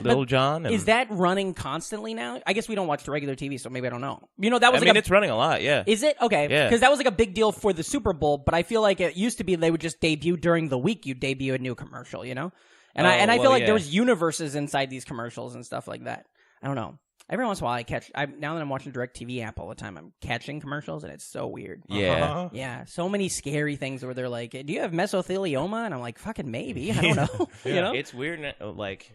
Lil Jon. And... Is that running constantly now? I guess we don't watch the regular TV, so maybe I don't know. You know, that was it's running a lot, yeah. Is it? Okay. Yeah. Because that was like a big deal for the Super Bowl, but I feel like it used to be they would just debut during the week. You'd debut a new commercial, you know? And I feel like there was universes inside these commercials and stuff like that. I don't know. Every once in a while, now that I'm watching DirecTV app all the time, I'm catching commercials, and it's so weird. Yeah. Yeah, so many scary things where they're like, do you have mesothelioma? And I'm like, fucking maybe. I don't know. You know? It's weird, like,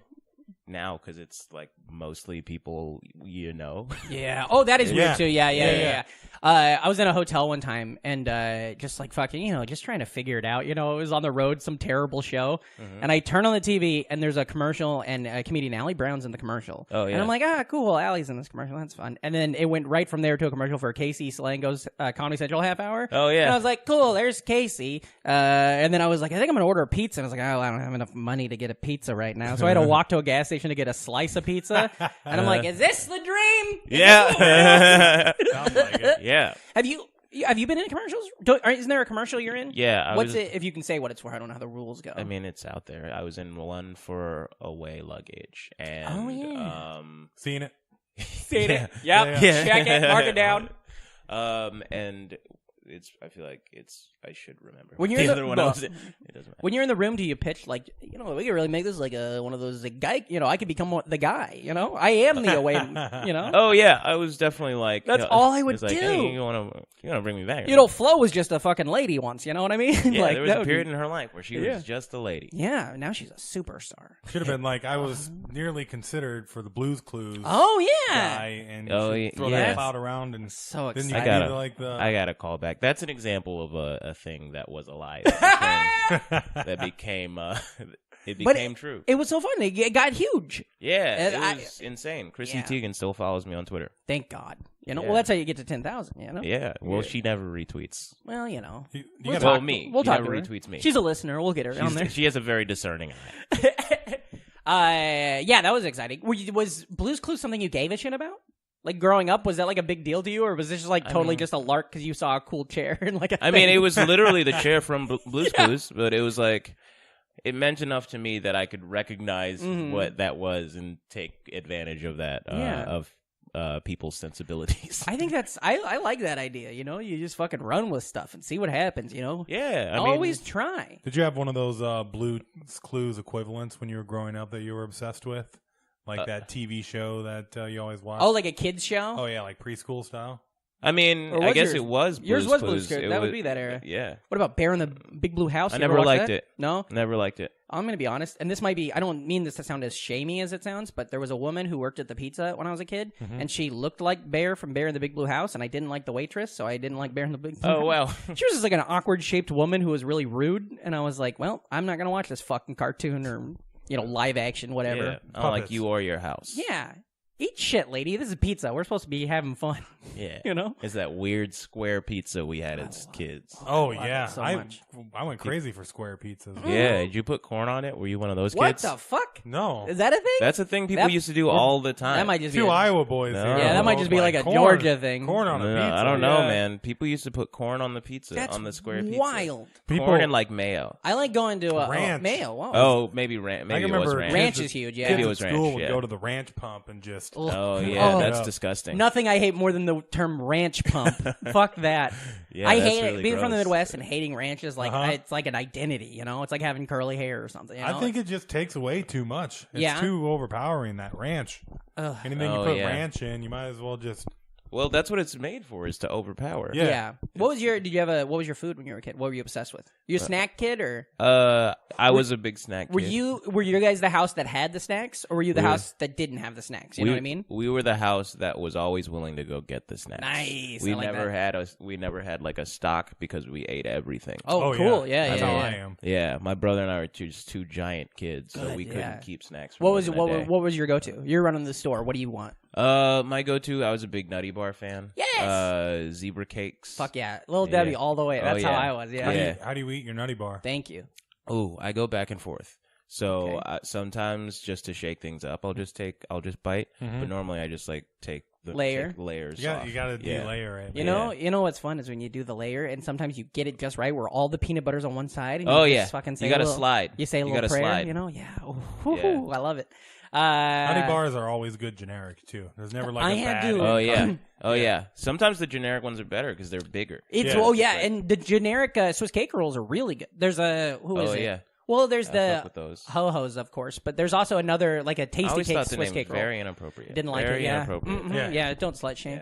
now, because it's, like, mostly people you know. Yeah. Oh, that is weird, too. Yeah. I was in a hotel one time, and just, like, fucking, you know, just trying to figure it out. You know, it was on the road, some terrible show, and I turn on the TV, and there's a commercial, and comedian Allie Brown's in the commercial. Oh, yeah. And I'm like, cool, Allie's in this commercial. That's fun. And then it went right from there to a commercial for Casey Slango's Comedy Central half hour. Oh, yeah. And I was like, cool, there's Casey. And then I was like, I think I'm going to order a pizza. And I was like, I don't have enough money to get a pizza right now. So I had to walk to a gas station to get a slice of pizza. And I'm like, is this the dream? Yeah. Sounds like it. Yeah. Have you been in commercials? Isn't there a commercial you're in? Yeah. What's it? If you can say what it's for, I don't know how the rules go. I mean, it's out there. I was in one for away luggage. And, Seen it. Seen it. Yep. Yeah. Check it. Mark it down. And I feel like I should remember. When you're in other one I was in. It doesn't matter. When you're in the room, do you pitch like, you know, we could really make this like one of those guy, you know, I could become the guy, you know, I am the away, you know. Oh yeah, I was definitely like, that's all I would do. Like, hey, you want to bring me back? You know, Flo was just a fucking lady once, you know what I mean? Yeah, like, there was a period in her life where she was just a lady. Yeah, now she's a superstar. Should have been like, I was nearly considered for the Blues Clues. Oh yeah. Guy, and throw yeah. that cloud around, and so then excited. I got a call back. That's an example of a thing that was a lie that became true. It was so fun. It got huge. Yeah, it was insane. Chrissy Teigen still follows me on Twitter. Thank God. You know, well, that's how you get to 10,000. You know. Yeah. Well, she never retweets. Well, you know. Me. We'll talk never to her. Retweets me. She's a listener. We'll get her on there. She has a very discerning eye. Yeah, that was exciting. Was Blue's Clues something you gave a shit about? Like growing up, was that like a big deal to you, or was this just like totally just a lark because you saw a cool chair and like a I mean, it was literally the chair from Blue's Clues, but it was like it meant enough to me that I could recognize what that was and take advantage of that of people's sensibilities. I think I like that idea. You know, you just fucking run with stuff and see what happens. You know, yeah, I always try. Did you have one of those Blue's Clues equivalents when you were growing up that you were obsessed with? Like that TV show that you always watch? Oh, like a kid's show? Oh, yeah, like preschool style? I mean, I guess it was Blue's Yours was Clues. Blue's Clues. That would be that era. Yeah. What about Bear in the Big Blue House? I never liked it. No? Never liked it. I'm going to be honest, and this might be, I don't mean this to sound as shamey as it sounds, but there was a woman who worked at the pizza when I was a kid, and she looked like Bear from Bear in the Big Blue House, and I didn't like the waitress, so I didn't like Bear in the Big Blue House. Oh, well. She was just like an awkward-shaped woman who was really rude, and I was like, well, I'm not going to watch this fucking cartoon or, you know, live action, whatever. Yeah. I like You or Your House. Yeah. Eat shit, lady. This is pizza. We're supposed to be having fun. Yeah. You know? It's that weird square pizza we had as kids. Oh, yeah. so I much. went crazy for square pizzas. Yeah. Did you put corn on it? Were you one of those What kids? the fuck? No. Is that a thing? That's a thing people used to do all the time. That might just be Two a- Iowa boys No. here. Yeah, that might just be like a corn. Georgia thing. Corn on a No, pizza. I don't know, yeah. man. People used to put corn on the pizza, That's on the square pizza. wild. Corn and like mayo. I like going to a Ranch. mayo. Whoa. Oh, maybe ranch. Maybe I it remember was ranch. Ranch is huge, yeah. Maybe Kids it was at school ranch, would yeah. go to the ranch pump and just... Oh, yeah. Oh. That's Yeah. disgusting. Nothing I hate more than the term ranch pump. Fuck that. Yeah, I that's hate really it. Being from the gross. Midwest and hating ranch is like it's like an identity, you know? It's like having curly hair or something. You know? I think it just takes away too much. It's Yeah? too overpowering, that ranch. Anything you Oh, put yeah. ranch in, you might as well just... Well, that's what it's made for, is to overpower. Yeah. What was your food when you were a kid? What were you obsessed with? You a snack kid or I was a big snack were kid. you guys the house that had the snacks or were you the house that didn't have the snacks? You know what I mean? We were the house that was always willing to go get the snacks. Nice. We I like that. we never had like a stock because we ate everything. Oh, cool. Yeah, That's yeah. how yeah. I am. Yeah, my brother and I were just two giant kids, so we couldn't yeah. keep snacks. For What was more than a day. what was your go-to? You're running the store. What do you want? My go-to? I was a big Nutty Bar fan. Yes! Zebra cakes. Fuck yeah. Little Debbie all the way. That's how yeah. I was. Yeah. Yeah. How do you eat your nutty bar? Thank you. Oh, I go back and forth. So Okay. sometimes just to shake things up, I'll just bite. But normally I just like take Layer. take layers. You off. got to Yeah. delayer it. You know what's fun is when you do the layer, and sometimes you get it just right, where all the peanut butter's on one side. And Oh you yeah, just fucking say you got to a little, slide. You say a You little gotta prayer. slide. You know, yeah. Yeah. I love it. Honey bars are always good generic too. There's never like I a had bad. to- Oh yeah, oh yeah. Sometimes the generic ones are better because they're bigger. It's Yeah. and the generic Swiss cake rolls are really good. There's a who is Oh it? yeah. Well, there's I the fuck with those. ho-hos, of course, but there's also another like a I tasty always cake thought the Swiss name cake was roll. very inappropriate. Didn't like very it, yeah. inappropriate. Mhm, Yeah. don't slut shame.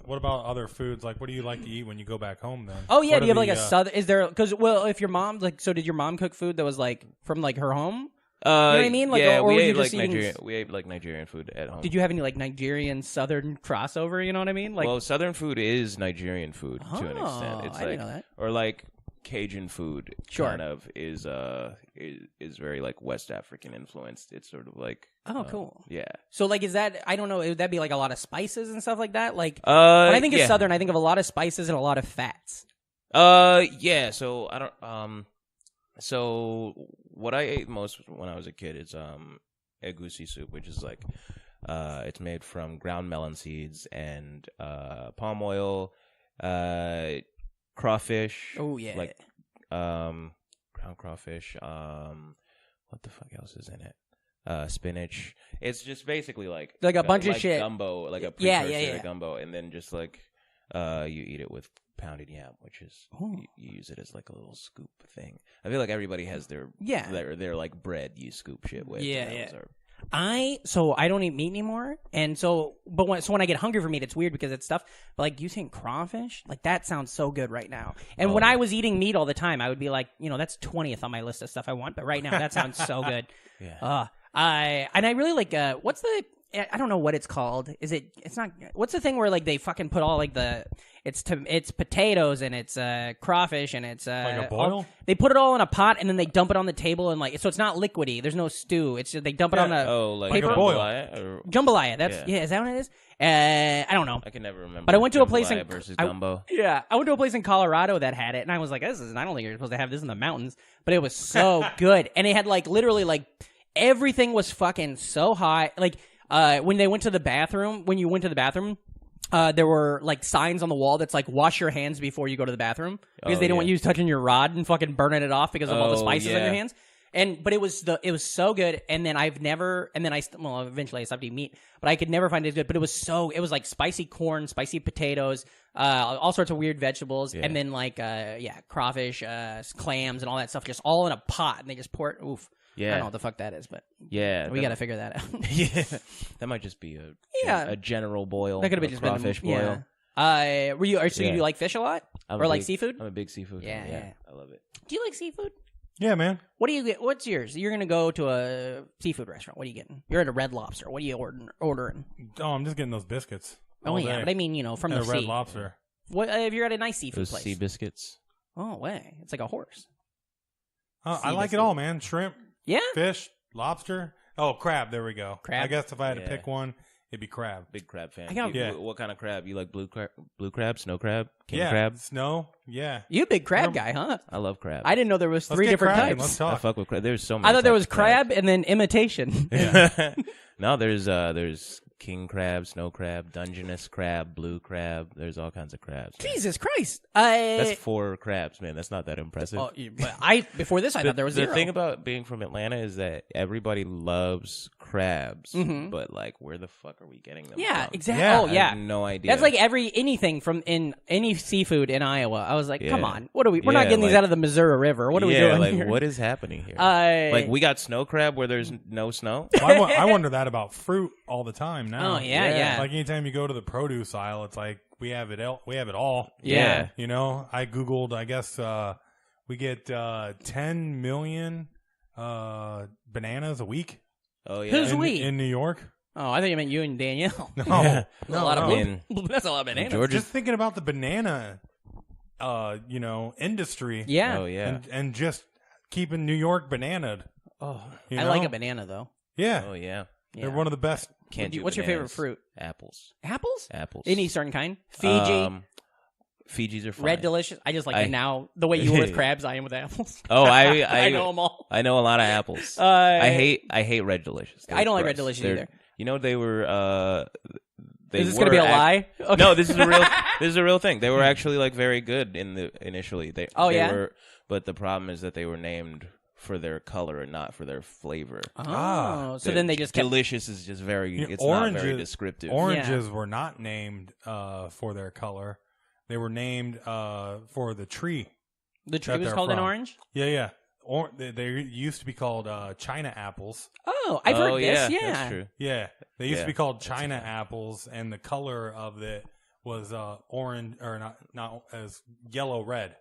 What about other foods? Like, what do you like to eat when you go back home? Then. Oh yeah, What do are you have like the, a southern? Is there if your mom so did your mom cook food that was like from like her home? You know what I mean? Like, yeah, or we were you ate just like eating- Nigerian. We ate like Nigerian food at home. Did you have any like Nigerian southern crossover? You know what I mean? Like, well, Southern food is Nigerian food to an extent. It's I like didn't know that. or like Cajun food. Sure. Kind of is very like West African influenced. It's sort of like cool. Yeah. So like, is that I don't know? Would that be like a lot of spices and stuff like that? Like, When when I think of southern, I think of a lot of spices and a lot of fats. Yeah. So I don't. So what I ate most when I was a kid is egusi soup, which is like it's made from ground melon seeds and palm oil, crawfish. Oh yeah. Like ground crawfish. What the fuck else is in it? Spinach. It's just basically like a bunch of shit. Gumbo, like a Yeah, precursor yeah. to gumbo, and then just like you eat it with pounded yam, which is you use it as like a little scoop thing. I feel like everybody has their their like bread you scoop shit with. Yeah, and yeah. those are- I don't eat meat anymore, and when I get hungry for meat, it's weird because it's stuff. But like you saying crawfish, like that sounds so good right now. And when I was eating meat all the time, I would be like, that's 20th on my list of stuff I want. But right now, that sounds so good. Yeah. And I really like what's the I don't know what it's called. It's not. What's the thing where like they fucking put all like it's potatoes and it's crawfish and it's Like a boil? they put it all in a pot and then they dump it on the table and like so it's not liquidy. There's no stew. It's just they dump it on a like paper a boil. jambalaya. That's Yeah. Is that what it is? I don't know. I can never remember. But I went to a place jambalaya in- versus I- gumbo. Yeah, I went to a place in Colorado that had it, and I was like, I don't think you're supposed to have this in the mountains. But it was so good, and it had like literally like everything was fucking so hot. Like when you went to the bathroom, there were like signs on the wall that's like wash your hands before you go to the bathroom because they don't want you touching your rod and fucking burning it off because of all the spices on your hands. But it was so good, and then eventually I stopped eating meat, but I could never find it as good. But it was like spicy corn, spicy potatoes, all sorts of weird vegetables, and then like crawfish, clams, and all that stuff, just all in a pot, and they just pour it. Oof. Yeah. I don't know what the fuck that is, but Yeah, we got to figure that out. Yeah, that might just be a general boil. That could have a just crawfish been boil. Yeah. You Yeah. like fish a lot, I'm or a like big- seafood? I'm a big seafood. Yeah, fan, yeah. I love it. Do you like seafood? Yeah, man. What do you get? What's yours? You're gonna go to a seafood restaurant. What are you getting? You're at a Red Lobster. What are you ordering? Oh, I'm just getting those biscuits. Oh all yeah, day. but I mean, from and the a Red sea. Lobster. What if you're at a nice seafood Those place? sea biscuits. Oh way, it's like a horse. I like it all, man. Shrimp, Yeah. fish, lobster. Oh, crab. There we go. Crab? I guess if I had to Yeah. pick one, it'd be crab. Big crab fan. I got- You- Yeah. What kind of crab? You like blue crab, snow crab, king yeah, crab? snow. Yeah. You a big crab Remember- guy, huh? I love crab. I didn't know there was Let's three get different crabbing. types. Let's I talk. fuck with crab. There's so many. I thought there types was of crab. crab and then imitation. No, there's king crab, snow crab, Dungeness crab, blue crab. There's all kinds of crabs. man. Jesus Christ! That's 4 crabs, man. That's not that impressive. But before this, I thought there was the zero. thing about being from Atlanta is that everybody loves crabs, Mhm. but like, where the fuck are we getting them? Yeah, from? exactly. Yeah. Oh, I yeah. have no idea. That's like anything from in any seafood in Iowa. I was like, come Yeah. on, what are we? We're not Yeah, getting these like- out of the Missouri River. What are we yeah, doing like here? what is happening here? Like we got snow crab where there's no snow. I wonder that about fruit all the time now. Oh yeah. Like anytime you go to the produce aisle, it's like we have it all. Yeah. You know, I googled. I guess we get 10 million bananas a week. Oh yeah. Who's in, we? in New York. Oh, I thought you meant you and Danielle. No, Yeah. That's a lot of I mean, that's a lot of bananas. Georgia's. just thinking about the banana, industry. Yeah. Oh yeah. and just keeping New York bananaed. Oh, You I like know? a banana though. Yeah, Oh yeah. they're one of the best. Can't do What's your favorite bananas. fruit? Apples. Apples? Apples. Any certain kind? Fiji, Fiji's are fine. Red Delicious. I just like I- it now. The way you were with crabs, I am with apples. Oh, I know them all. I know a lot of apples. I I hate Red Delicious. They're I don't like Red gross. Delicious They're- either. You know, they were. Is this going to be a lie? Okay. No, this is a real. This is a real thing. They were actually like very good initially. They were, but the problem is that they were named for their color and not for their flavor. Oh, so then they just kept... delicious is just very. It's not very descriptive. Oranges were not named for their color. They were named for the tree. The tree was called an orange? Yeah. They used to be called China apples. Oh, I've heard this. Yeah, that's true. Yeah, they used to be called China apples, and the color of it was orange, or not as yellow red.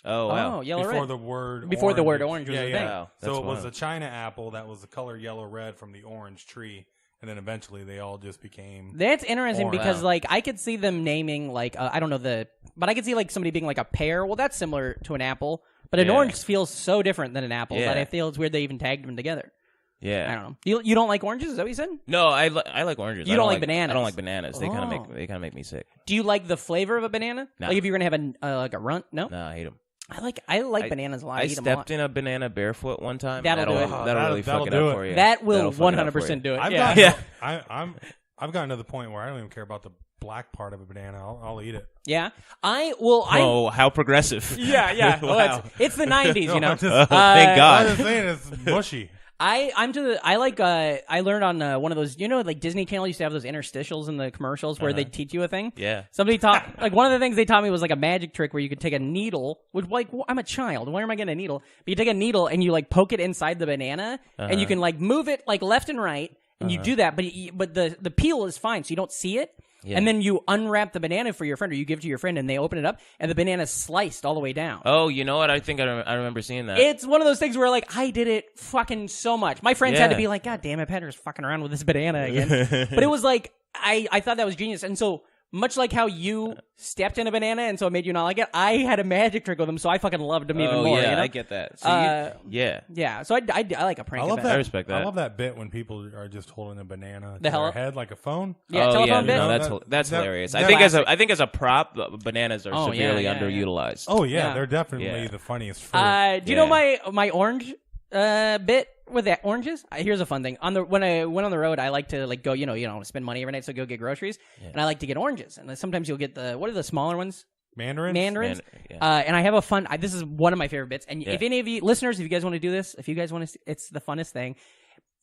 Oh wow! Oh, yellow before red. The word before orange. the word orange was a thing. Wow, so it was a China apple that was the color yellow red from the orange tree. And then eventually they all just became. That's interesting orange. because, like, I could see them naming, like, I don't know but I could see, like, somebody being like a pear. Well, that's similar to an apple. But an orange feels so different than an apple that I feel it's weird they even tagged them together. Yeah. I don't know. You don't like oranges? Is that what you said? No, I like oranges. You don't like bananas? I don't like bananas. They kind of make me sick. Do you like the flavor of a banana? No. Like if you're going to have like a runt? No? No, I hate them. I like bananas a lot. I eat them a lot. stepped in a banana barefoot one time. That'll do it. That'll really fuck it do up it. for you. That will That'll fuck it up for 100% you. do it. I've gotten to the point where I don't even care about the black part of a banana. I'll eat it. Yeah. Oh, how progressive. Yeah. Wow. Well, it's the 90s, you know. Thank God. I'm just saying it's mushy. I learned on one of those, you know, like Disney Channel used to have those interstitials in the commercials where they'd teach you a thing. Yeah. Somebody taught, like one of the things they taught me was like a magic trick where you could take a needle, which like, I'm a child, why am I getting a needle? But you take a needle and you like poke it inside the banana and you can like move it like left and right and you do that, but the peel is fine, so you don't see it. Yeah. And then you unwrap the banana for your friend, or you give it to your friend, and they open it up, and the banana's sliced all the way down. Oh, you know what? I think I remember seeing that. It's one of those things where, like, I did it fucking so much. My friends had to be like, God damn it, Patrick's fucking around with this banana again. But it was like, I thought that was genius. And so, much like how you stepped in a banana and so it made you not like it, I had a magic trick with them, so I fucking loved them even more. Yeah, you know? I get that. So Yeah, so I like a prank. I respect that. I love that bit when people are just holding a banana to hell their head like a phone. Yeah, telephone bit. No, that's hilarious. I think as a prop, bananas are severely underutilized. Oh yeah, they're definitely the funniest fruit. Do you know my orange bit with that oranges? Here's a fun thing. When I went on the road, I like to like go, you know, spend money every night, so go get groceries, and I like to get oranges. And sometimes you'll get what are the smaller ones? Mandarins. And I have a fun. This is one of my favorite bits. And if any of you listeners, if you guys want to do this, if you guys want to, it's the funnest thing.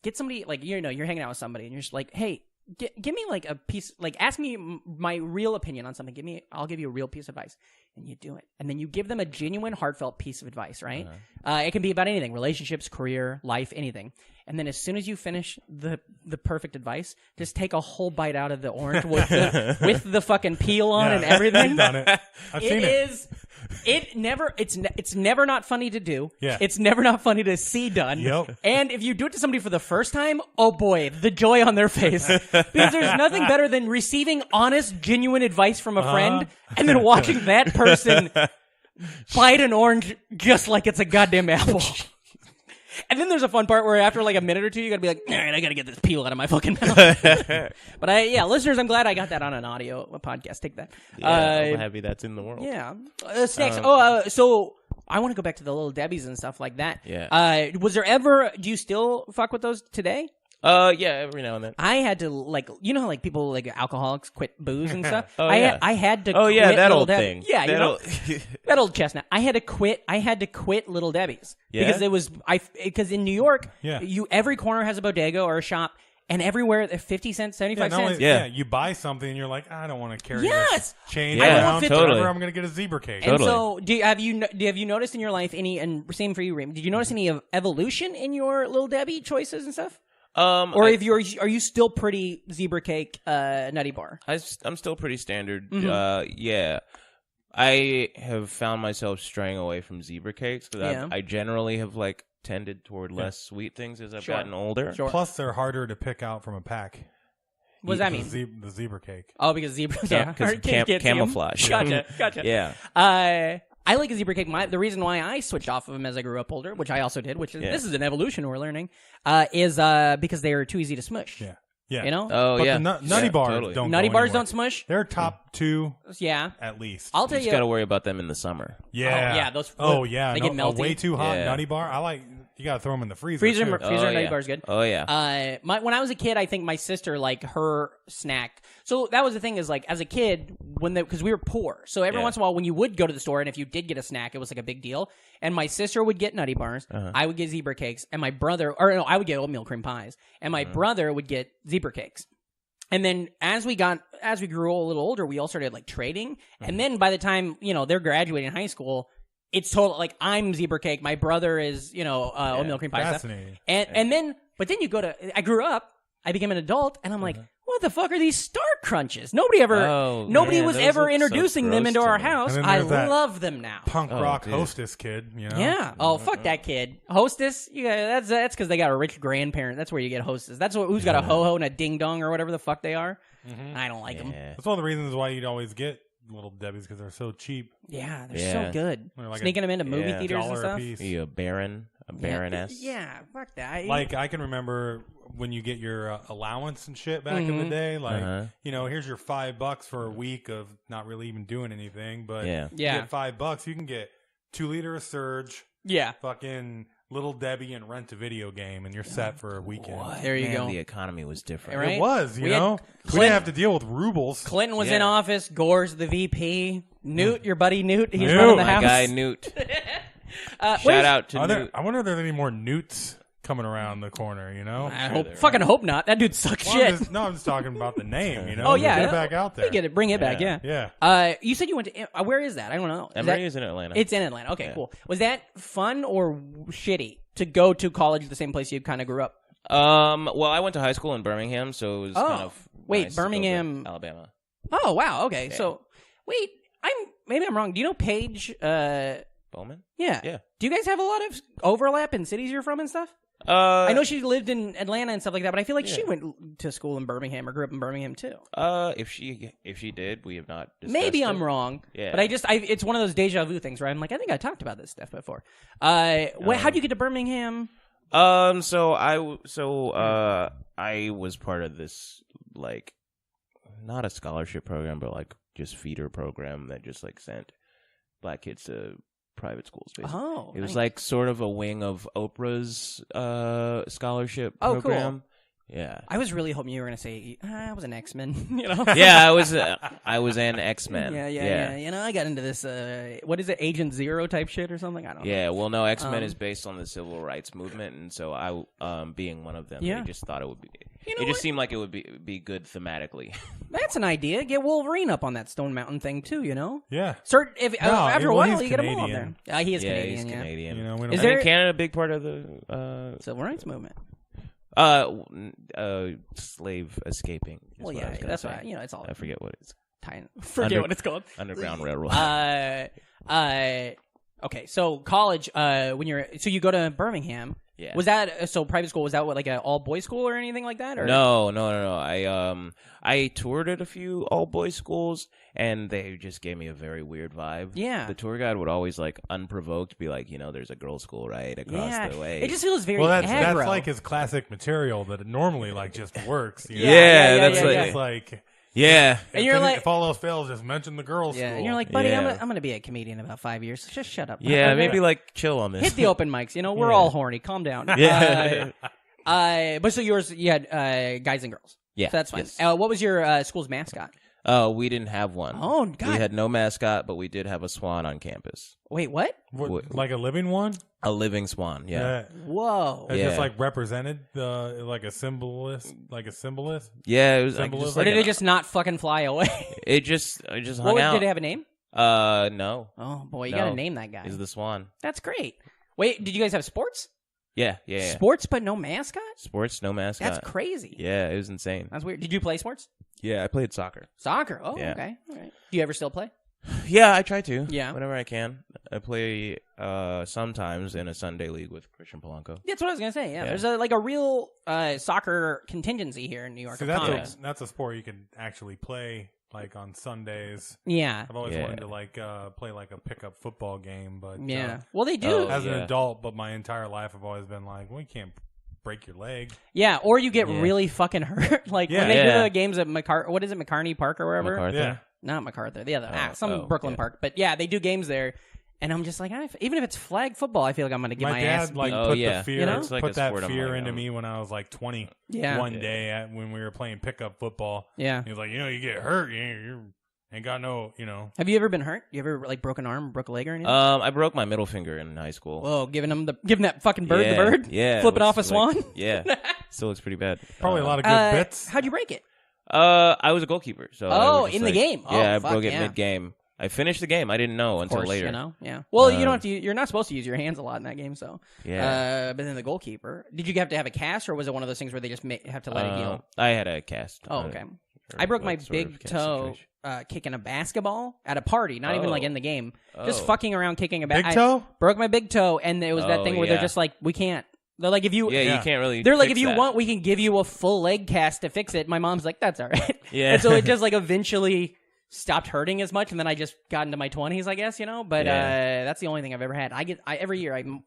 Get somebody like you're hanging out with somebody, and you're just like, hey. Give me like a piece, like ask me my real opinion on something. I'll give you a real piece of advice, and you do it, and then you give them a genuine, heartfelt piece of advice, right? It can be about anything: relationships, career, life, anything. And then as soon as you finish the perfect advice, just take a whole bite out of the orange with the fucking peel on and everything. I've done it. I've seen it. It's never not funny to do. Yeah. It's never not funny to see done. Yep. And if you do it to somebody for the first time, oh boy, the joy on their face. Because there's nothing better than receiving honest, genuine advice from a friend and then watching that person bite an orange just like it's a goddamn apple. And then there's a fun part where after like a minute or two, you gotta be like, all right, I gotta get this peel out of my fucking mouth. But listeners, I'm glad I got that on an audio podcast. Take that. I'm happy that's in the world. Yeah. Snacks. So I want to go back to the little Debbies and stuff like that. Yeah. Was there ever, do you still fuck with those today? Yeah, every now and then. I had to, like, you know how, like, people, like, alcoholics quit booze and stuff? I had to quit. Oh, yeah, that Little old Debbie. thing. Yeah, that old chestnut. I had to quit Little Debbie's. Yeah? Because because in New York, every corner has a bodega or a shop, and everywhere, 50 cents, 75 cents. You buy something and you're like, I don't want to carry this change Yeah, around. totally. I'm going to get a zebra cake. And so, have you noticed in your life any, and same for you, Ream, did you notice any evolution in your Little Debbie choices and stuff? Or are you still pretty zebra cake, nutty bar? I'm still pretty standard. Mm-hmm. Yeah. I have found myself straying away from zebra cakes because I generally have like tended toward less sweet things as I've gotten older. Sure. Plus, they're harder to pick out from a pack. What does that mean? The zebra cake. Oh, because zebra camouflage. Gotcha. Yeah. I like a zebra cake. The reason why I switched off of them as I grew up older, which I also did, which is this is an evolution we're learning, is because they are too easy to smush. Yeah. You know? Oh, but yeah. the nutty bars totally. don't. Nutty go bars anywhere. don't smush. They're top two. Yeah. At least. I'll tell You you. just got to worry about them in the summer. Yeah. Oh, yeah. Those. Oh yeah. They get melty. A way too hot Yeah. nutty bar. I like. You gotta throw them in the freezer. Freezer too. and Nutty Bar is good. Oh yeah. When I was a kid, I think my sister, like, her snack. So that was the thing is, like, as a kid, because we were poor. So every once in a while, when you would go to the store and if you did get a snack, it was like a big deal. And my sister would get Nutty Bars. I would get zebra cakes. And my brother, I would get oatmeal cream pies. And my brother would get zebra cakes. And then as we grew a little older, we all started, like, trading. And then by the time, they're graduating high school, it's total, like, I'm zebra cake. My brother is, oatmeal cream pie stuff. Fascinating. But then you go to, I grew up, I became an adult, and I'm like, what the fuck are these Star Crunches? Nobody was ever introducing them into our house. I love them now. Punk rock Hostess kid, Yeah. Oh, fuck that kid. Hostess? Yeah, that's because they got a rich grandparent. That's where you get Hostess. That's who's got a ho-ho and a ding-dong or whatever the fuck they are. I don't like them. That's one of the reasons why you'd always get Little Debbie's, because they're so cheap. Yeah, they're so good. Like Sneaking them into movie theaters and stuff. Are you a baroness? Yeah, fuck that. Like, I can remember when you get your allowance and shit back in the day. Like, here's your $5 for a week of not really even doing anything. But you get $5, you can get 2 liter of Surge. Yeah. Fucking Little Debbie and rent a video game, and you're set for a weekend. There you go. The economy was different. Right? It was, we didn't have to deal with rubles. Clinton was in office. Gore's the VP. Newt, your buddy Newt, he's running the house. My guy Newt. Shout out to Newt. I wonder if there's any more Newts coming around the corner, I hope not. That dude sucks shit. I'm just talking about the name, Oh, yeah. Get it back out there. We get it. Bring it back, yeah. Yeah. You said you went to... where is that? I don't know. Emory is in Atlanta. It's in Atlanta. Okay, cool. Was that fun or shitty to go to college the same place you kind of grew up? Well, I went to high school in Birmingham, so it was kind of... Wait, Birmingham... Alabama. Oh, wow. Okay, so... Wait, maybe I'm wrong. Do you know Paige... Bowman? Yeah. Yeah. Do you guys have a lot of overlap in cities you're from and stuff? I know she lived in Atlanta and stuff like that, but I feel like she went to school in Birmingham or grew up in Birmingham too. If she did, we have not discussed Maybe it. I'm wrong. Yeah. But it's one of those deja vu things where I'm like, I think I talked about this stuff before. How'd you get to Birmingham? So I was part of this, like, not a scholarship program, but like just feeder program that just like sent black kids to private schools, basically. Oh, it was like sort of a wing of Oprah's scholarship program. Cool. Yeah. I was really hoping you were going to say I was an X-Men, Yeah, I was an X-Men. Yeah. I got into this what is it, Agent Zero type shit or something? I don't know. Yeah, well no, X-Men is based on the civil rights movement, and so I being one of them, I just thought it would be it just seemed like it would be good thematically. That's an idea. Get Wolverine up on that Stone Mountain thing too, Yeah. After a while you get him all there. He is Canadian. He's Canadian. Is Canada a big part of the civil rights movement? Slave escaping. Well, yeah, that's right. It's all. I forget what it's. What it's called. Underground Railroad. Okay, so college. So you go to Birmingham. Yeah. Was that private school? Was that like an all boys school or anything like that? Or? No. I toured at a few all boys schools, and they just gave me a very weird vibe. Yeah. The tour guide would always like unprovoked be like, there's a girls' school right across the way. It just feels very that's aggro. like his classic material that normally like just works. That's like. Yeah, and you're like, if all else fails, just mention the girls' school. And you're like, buddy, I'm gonna be a comedian in about 5 years. Just shut up. Yeah, maybe like chill on this. Hit the open mics. We're all horny. Calm down. Yeah. But so you had guys and girls. Yeah, so that's fine. Yes. What was your school's mascot? We didn't have one. Oh God, we had no mascot, but we did have a swan on campus. Wait, what? Like a living one? A living swan, yeah. Whoa. It's just like represented, like a symbolist. Yeah, it was Symbolism. Or did it just not fucking fly away? It just hung out. Did it have a name? No. Oh boy, you gotta name that guy. Is the swan? That's great. Wait, did you guys have sports? Yeah. Sports, but no mascot? Sports, no mascot. That's crazy. Yeah, it was insane. That's weird. Did you play sports? Yeah, I played soccer. Soccer? Oh, yeah. Okay. All right. Do you ever still play? Yeah, I try to. Yeah. Whenever I can. I play sometimes in a Sunday league with Christian Polanco. That's what I was going to say. Yeah. There's a real soccer contingency here in New York. So that's a sport you can actually play like on Sundays. Yeah. I've always wanted to like play like a pickup football game, but well, they do as an adult. But my entire life, I've always been like, well, you can't break your leg. Yeah, or you get really fucking hurt. Like when they do the games at McCartney Park or wherever. MacArthur? Yeah. Not MacArthur. The other some Brooklyn park. But yeah, they do games there. And I'm just like, even if it's flag football, I feel like I'm going to get my ass dad beat. put the fear, You know? It's like put a that sport I'm fear like, into me when I was like 20. Yeah. One day when we were playing pickup football. Yeah. He was like, you get hurt, you ain't got no, Have you ever been hurt? You ever like broke an arm, broke a leg or anything? I broke my middle finger in high school. Whoa, giving that fucking bird the bird? Yeah. Flipping it off a was swan? like- yeah. Still looks pretty bad. Probably a lot of good bits. How'd you break it? I was a goalkeeper. So I was just in the game? Oh, Yeah, I fuck, broke it yeah. mid-game. I finished the game. I didn't know until Course, later. You know? Yeah. Well, you don't have to. You're not supposed to use your hands a lot in that game, so. Yeah. But then the goalkeeper. Did you have to have a cast, or was it one of those things where they just have to let it heal? I had a cast. Oh, okay. I broke my big toe kicking a basketball at a party, not even like in the game. Just fucking around kicking a Big toe? Broke my big toe, and it was that thing where they're just like, we can't. They're like, if you. Yeah, you can't really. They're like, fix if you that. want, we can give you a full leg cast to fix it. My mom's like, that's all right. Yeah. And so it just like eventually stopped hurting as much, and then I just got into my 20s, I guess, But that's the only thing I've ever had. Every year I'm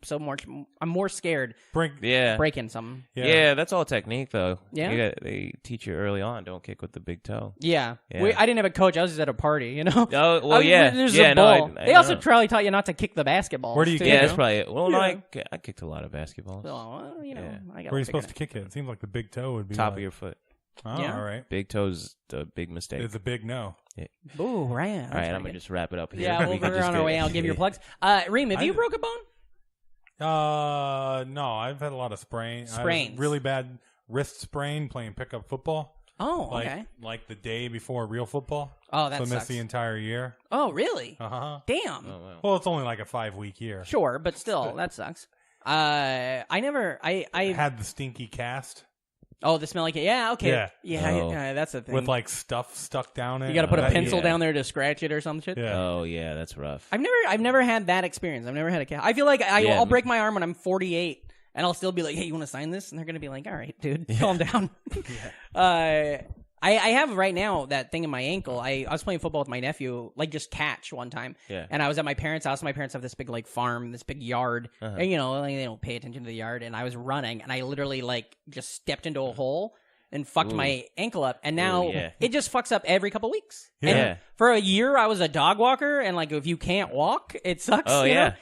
more scared breaking something. Yeah, that's all technique though. Yeah. They teach you early on. Don't kick with the big toe. Yeah. I didn't have a coach. I was just at a party, Oh well, yeah. There's yeah, a ball. no, I they also know. probably taught you not to kick the basketball. Where do you Yeah, that's probably it. Well, no, I kicked a lot of basketballs. Well, I got Where are you supposed to kick it? It seems like the big toe would be Top like, of your foot. Oh, Yeah. all right. Big toe's a big mistake. It's a big no. Ooh, right. All right, I'm gonna just wrap it up here. Yeah, We can we're just on our get- way. I'll give your plugs. Reem, have you broke a bone? No, I've had a lot of sprains. I Sprains. had a really bad wrist sprain playing pickup football. Oh, Like, okay. like the day before real football. Oh, that So I sucks. missed the entire year. Oh, really? Uh-huh. Damn. Oh, wow. Well, it's only like a 5-week year. Sure, but still, that sucks. I Had the stinky cast Oh, the smelly cat. Yeah, okay. Yeah. Oh. That's the thing. with like stuff stuck down it. you got to put a That- pencil yeah. down there to scratch it or some shit. Yeah. Oh yeah, that's rough. I've never had that experience. I've never had a cat. I feel like Yeah. I'll break my arm when I'm 48, and I'll still be like, "Hey, you want to sign this?" And they're gonna be like, "All right, dude, calm down." I have right now that thing in my ankle. I was playing football with my nephew, like just catch one time. Yeah. And I was at my parents' house. My parents have this big like farm, this big yard. And, like, they don't pay attention to the yard. And I was running, and I literally like just stepped into a hole and fucked my ankle up. And now yeah. it just fucks up every couple weeks. Yeah. And for a year, I was a dog walker, and like if you can't walk, it sucks. Oh, you yeah. know?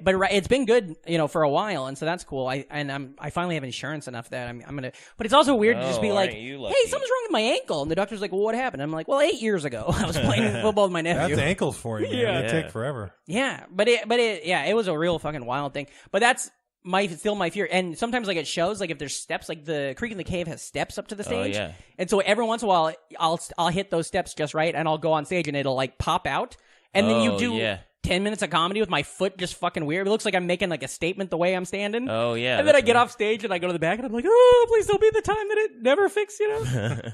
But it's been good, for a while, and so that's cool. I finally have insurance enough that I'm gonna. But it's also weird to just be Oh, like, aren't you "Hey, lucky?" something's wrong with my ankle," and the doctor's like, "Well, what happened?" I'm like, "Well, 8 years ago, I was playing football with my nephew." That's ankles for you, man. Yeah. That take forever. Yeah, but it was a real fucking wild thing. But that's still my fear. And sometimes like it shows, like if there's steps, like the Creek in the Cave has steps up to the stage. yeah. And so every once in a while, I'll hit those steps just right, and I'll go on stage, and it'll like pop out, and then you do. Yeah. 10 minutes of comedy with my foot just fucking weird. It looks like I'm making like a statement the way I'm standing. Oh yeah. And then I that's get weird. off stage and I go to the back and I'm like, oh, please don't be the time that it never fixed,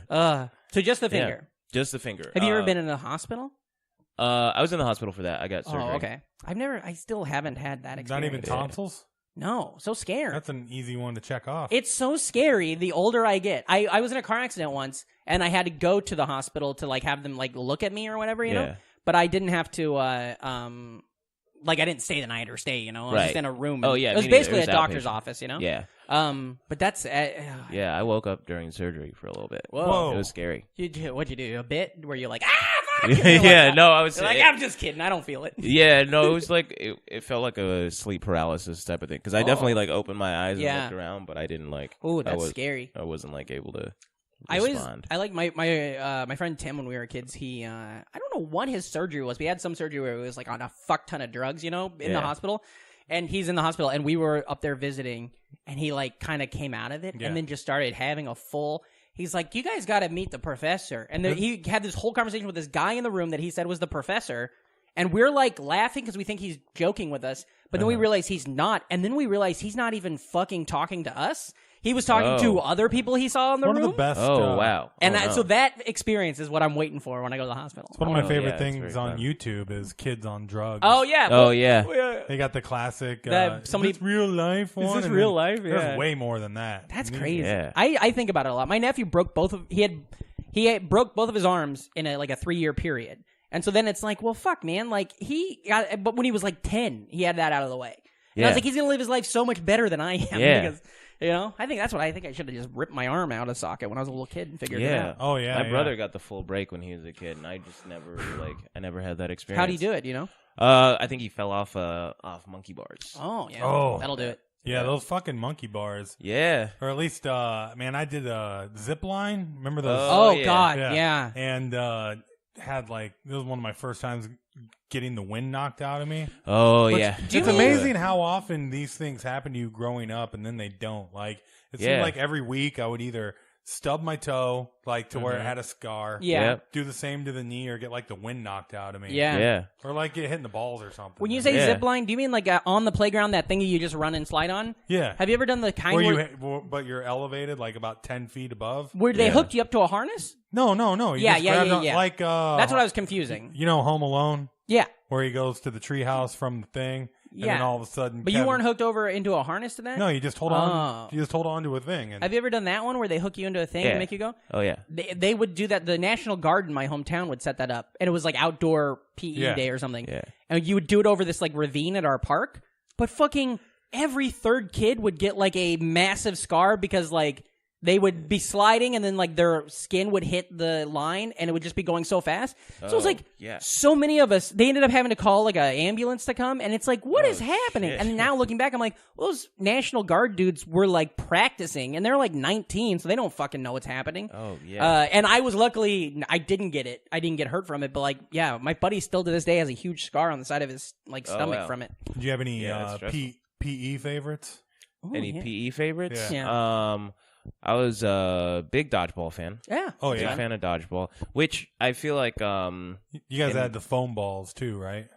So just the finger. Yeah, just the finger. Have you ever been in a hospital? I was in the hospital for that. I got surgery. Oh, okay. I still haven't had that experience. Not even tonsils? No, so scared. That's an easy one to check off. It's so scary the older I get. I was in a car accident once, and I had to go to the hospital to like have them like look at me or whatever, you know? Yeah. But I didn't have to, like I didn't stay the night or stay, I was Right. just in a room. Oh, yeah, It was me neither. basically It was a doctor's outpatient. office, Yeah. But that's, Yeah, I woke up during surgery for a little bit. Whoa. It was scary. What'd you do? A bit where you're like, fuck! You're like, Yeah, no, I was you're like, I'm just kidding. I don't feel it. Yeah, no, it was like it felt like a sleep paralysis type of thing because I definitely like opened my eyes and Yeah. looked around, but I didn't like. Ooh, I that's scary. I wasn't like able to I respond. like my friend Tim when we were kids. He I don't know what his surgery was. We had some surgery where it was like on a fuck ton of drugs, in the Yeah. hospital. And he's in the hospital, and we were up there visiting, and he like kind of came out of it, Yeah. and then just started having a full. He's like, "You guys got to meet the professor," and he had this whole conversation with this guy in the room that he said was the professor, and we're like laughing because we think he's joking with us, but then we realize he's not, and then we realize he's not even fucking talking to us. He was talking to other people he saw in the one room. of the best. Oh wow! And Oh, no. so that experience is what I'm waiting for when I go to the hospital. One of my Oh, favorite yeah, it's things very on fun. YouTube is kids on drugs. Oh yeah. Oh yeah. They got the classic. That somebody- is this real life one? this And real then life? Yeah. There's way more than that. That's crazy. Yeah. I think about it a lot. My nephew broke he had broke both of his arms in a 3-year period. And so then it's like, well, fuck, man. Like but when he was like 10, he had that out of the way. And I was like, he's gonna live his life so much better than I am. Yeah. Because, I think that's what I think I should have just ripped my arm out of socket when I was a little kid and figured it Yeah. out. Oh yeah. My brother got the full break when he was a kid, and I just never I never had that experience. How'd he do it? I think he fell off monkey bars. Oh yeah. Oh. That'll do it. Yeah, those fucking monkey bars. Yeah. Or at least, man, I did a zip line. Remember those? Oh, yeah. God, yeah. And had it was one of my first times getting the wind knocked out of me. Oh Which, yeah. It's amazing how often these things happen to you growing up, and then they don't. Like it seemed like every week I would either stub my toe, like to where it had a scar. Yeah. Yep. Do the same to the knee, or get like the wind knocked out of me. Yeah. Yeah. Or like get hit in the balls or something. When you say Yeah. zip line, do you mean like on the playground, that thing you just run and slide on? yeah. Have you ever done the kind But you're elevated like about 10 feet above. where they Yeah. hooked you up to a harness? No. You Yeah, just yeah, grabbed yeah, on- yeah. Like That's what I was confusing. You know, Home Alone, Yeah. where he goes to the treehouse from the thing, and then Yeah. all of a sudden, But you weren't hooked over into a harness to that? No, you just hold Oh. on. You just hold on to a thing. And Have you ever done that one where they hook you into a thing Yeah. and make you go? Oh yeah. They would do that. The National Guard in my hometown would set that up, and it was like outdoor PE Yeah. day or something. Yeah. And you would do it over this like ravine at our park. But fucking every third kid would get like a massive scar because like they would be sliding and then like their skin would hit the line and it would just be going so fast. So it was like yeah. so many of us, they ended up having to call like an ambulance to come, and it's like, what is happening? shit. And now looking back, I'm like, well, those National Guard dudes were like practicing, and they're like 19, so they don't fucking know what's happening. Oh yeah. And I was luckily, I didn't get it. I didn't get hurt from it, but like, yeah, my buddy still to this day has a huge scar on the side of his like stomach wow. from it. do you have any Yeah, that's stressful. PE favorites? Ooh, Any yeah. PE favorites? Yeah. I was a big dodgeball fan. Yeah. Oh Big yeah. fan of dodgeball, which I feel like You guys had the foam balls too, right?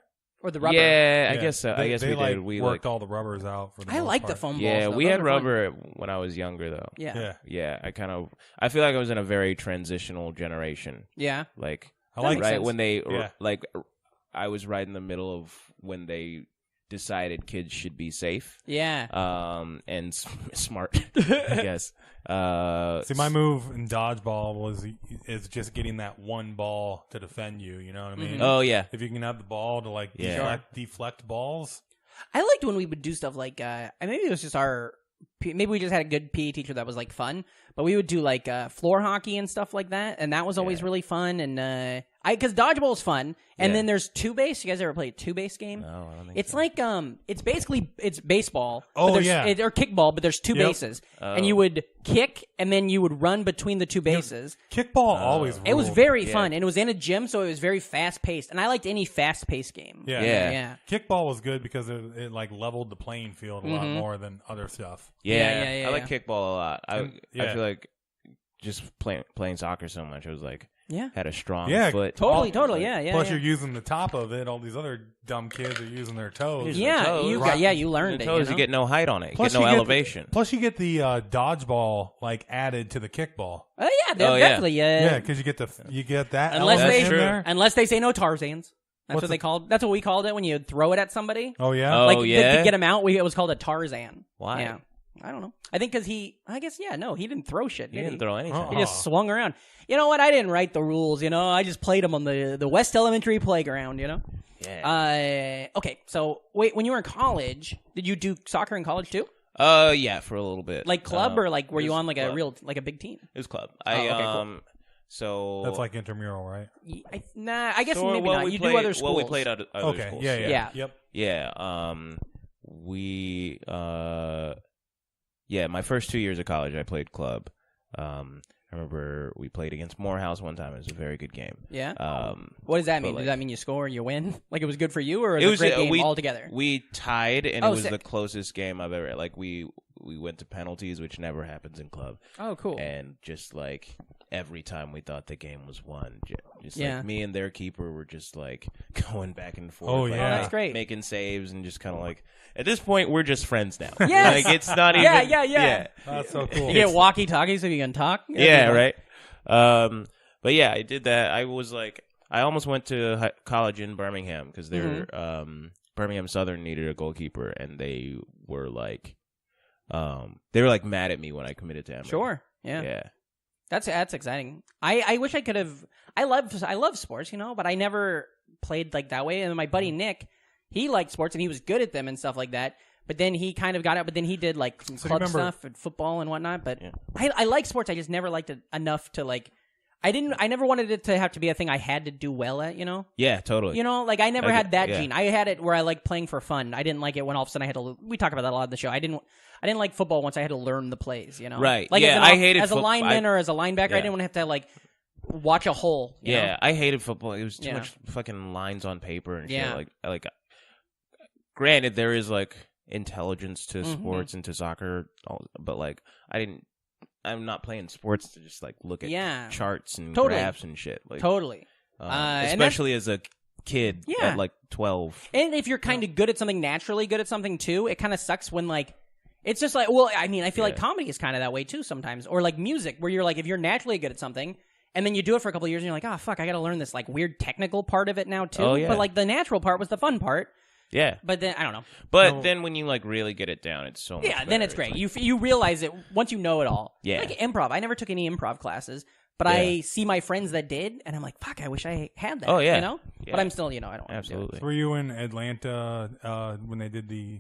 Or the rubber. Yeah, I guess so. I guess they we did. We worked all the rubbers out for the I most like the part. foam balls. Yeah, though. we Those had are fun. rubber when I was younger though. Yeah. Yeah, Yeah, I feel like I was in a very transitional generation. Yeah. Like I like makes right sense. when they Yeah. like I was right in the middle of when they decided kids should be safe Yeah. and smart, I guess. See, my move in dodgeball is just getting that one ball to defend you. You know what I mean? Oh yeah. If you can have the ball to like Yeah. deflect balls. I liked when we would do stuff like, maybe it was just maybe we just had a good PE teacher that was like fun, but we would do like floor hockey and stuff like that, and that was always really fun. And because dodgeball is fun, and Yeah. then there's two base. You guys ever play a two base game? No, I don't think It's so. like it's basically baseball. Oh, but there's- yeah. or kickball, but there's two Yep. bases, and you would kick, and then you would run between the two bases. Kickball always. It was ruled. very fun, and it was in a gym, so it was very fast paced, and I liked any fast paced game. Yeah. Yeah. Kickball was good because it like leveled the playing field a lot more than other stuff. Yeah, Yeah, I like kickball a lot. I Yeah. feel like just playing soccer so much. I was like Yeah. had a strong Yeah, foot. Totally, yeah. Plus, yeah. you're using the top of it. All these other dumb kids are using their toes. Using Yeah, toes. you Right. you learned The it. toes, you you get no height on it. Plus Get no you elevation. Plus, you get the dodgeball like added to the kickball. Oh yeah, Oh, yeah. definitely. Yeah, because you get that Unless element they in true. there. unless they say no Tarzans. That's What's what they a- called. That's what we called it when you throw it at somebody. Oh yeah. Oh, like yeah? to get him out, it was called a Tarzan. Why? Yeah, I don't know. I think because he didn't throw shit. He did didn't throw anything. Uh-uh. He just swung around. You know what? I didn't write the rules. I just played them on the West Elementary playground. Yeah. Okay. So wait, when you were in college, did you do soccer in college too? Yeah, for a little bit. Like club or like were it you was on like a club. real like a big team? It was club. okay, cool. So That's like intramural, right? Nah, I guess so, maybe well, not. we You played, do other schools. Well, we played other Okay. schools. Yeah. Yeah. Yep. Yeah. We. Yeah. My first 2 years of college, I played club. I remember we played against Morehouse one time. It was a very good game. Yeah. What does that mean? like- Does that mean you score, you win? Like it was good for you, or It it was was a great game we altogether? We tied, and Oh, it was sick. the closest game I've ever. Like we went to penalties, which never happens in club. Oh, cool. And just like every time we thought the game was won, just Yeah. like me and their keeper were just like going back and forth. Oh, like, yeah. Oh, that's great. Making saves and just kind of like at this point we're just friends now. Yes. Like it's not even. Yeah. That's so cool. You get walkie-talkies so you can talk. Yeah, right. But yeah, I did that. I was like, I almost went to college in Birmingham because they're Birmingham Southern needed a goalkeeper, and they were like mad at me when I committed to Emory. Sure. Yeah. Yeah. That's exciting. I wish I could have. I love sports, but I never played like that way. And my buddy Nick, he liked sports and he was good at them and stuff like that. But then he kind of got out. But then he did like some club stuff and football and whatnot. But I like sports. I just never liked it enough to like. I never wanted it to have to be a thing I had to do well at. You know. Yeah, totally. You know, like I never had that gene. I had it where I liked playing for fun. I didn't like it when all of a sudden I had to. We talk about that a lot in the show. I didn't like football once I had to learn the plays. You know. Right. Like I hated as a lineman or as a linebacker. I didn't want to have to like. Watch a hole. You know? I hated football. It was too much fucking lines on paper and shit. Like, granted, there is like intelligence to sports and to soccer, but like, I'm not playing sports to just like look at charts and graphs and shit. Like, especially as a kid at like 12. And if you're kind of good at something, naturally good at something too, it kind of sucks when like. It's just like, well, I mean, I feel like comedy is kind of that way too sometimes, or like music, where you're like, if you're naturally good at something. And then you do it for a couple of years, and you're like, oh, fuck, I got to learn this, like, weird technical part of it now, too. Oh, yeah. But, like, the natural part was the fun part. Yeah. But then, I don't know. But then when you, like, really get it down, it's so much better. Then it's great. Like, you realize it once you know it all. Yeah. Like improv. I never took any improv classes, but I see my friends that did, and I'm like, fuck, I wish I had that. Oh, yeah. You know? Yeah. But I'm still, I don't Absolutely. So were you in Atlanta when they did the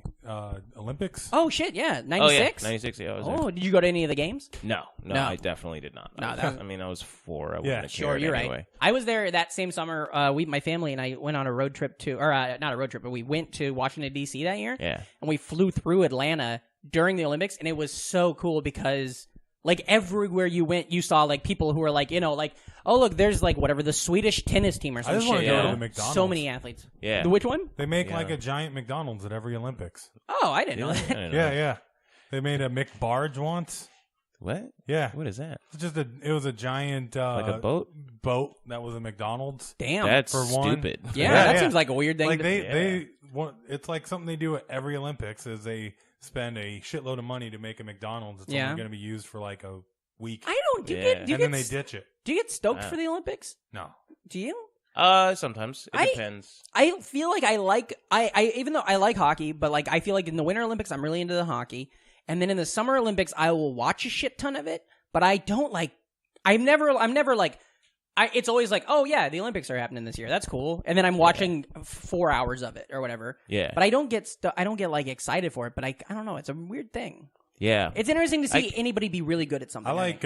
Olympics? Oh, shit, yeah. 96? Oh, yeah. 96, yeah. I was there. Did you go to any of the games? No, I definitely did not. I mean, I was 4. I wouldn't have cared you're anyway. right. I was there that same summer. My family and I went on a road trip not a road trip, but we went to Washington, D.C. that year. Yeah. And we flew through Atlanta during the Olympics, and it was so cool because, like, everywhere you went, you saw, like, people who were, like, like, oh, look, there's, like, whatever, the Swedish tennis team or some I just shit. want to go to the McDonald's. So many athletes. Yeah. The which one? They make, like, a giant McDonald's at every Olympics. Oh, I didn't know that. I didn't know. Yeah. They made a McBarge once. What? Yeah. What is that? It's it was a giant... like a boat? Boat that was a McDonald's. Damn. That's for one. stupid. Yeah, that seems like a weird thing. Like, it's like something they do at every Olympics is they spend a shitload of money to make a McDonald's. It's only going to be used for, like, a week. I don't... Do you and get, then they ditch it. Do you get stoked for the Olympics? No. Do you? Sometimes. It depends. I feel like I even though I like hockey, but like I feel like in the Winter Olympics I'm really into the hockey, and then in the Summer Olympics I will watch a shit ton of it, but I don't like. I'm never like. It's always like, oh yeah, the Olympics are happening this year. That's cool, and then I'm watching 4 hours of it or whatever. Yeah. But I don't get like excited for it. But I don't know. It's a weird thing. Yeah. It's interesting to see anybody be really good at something. I like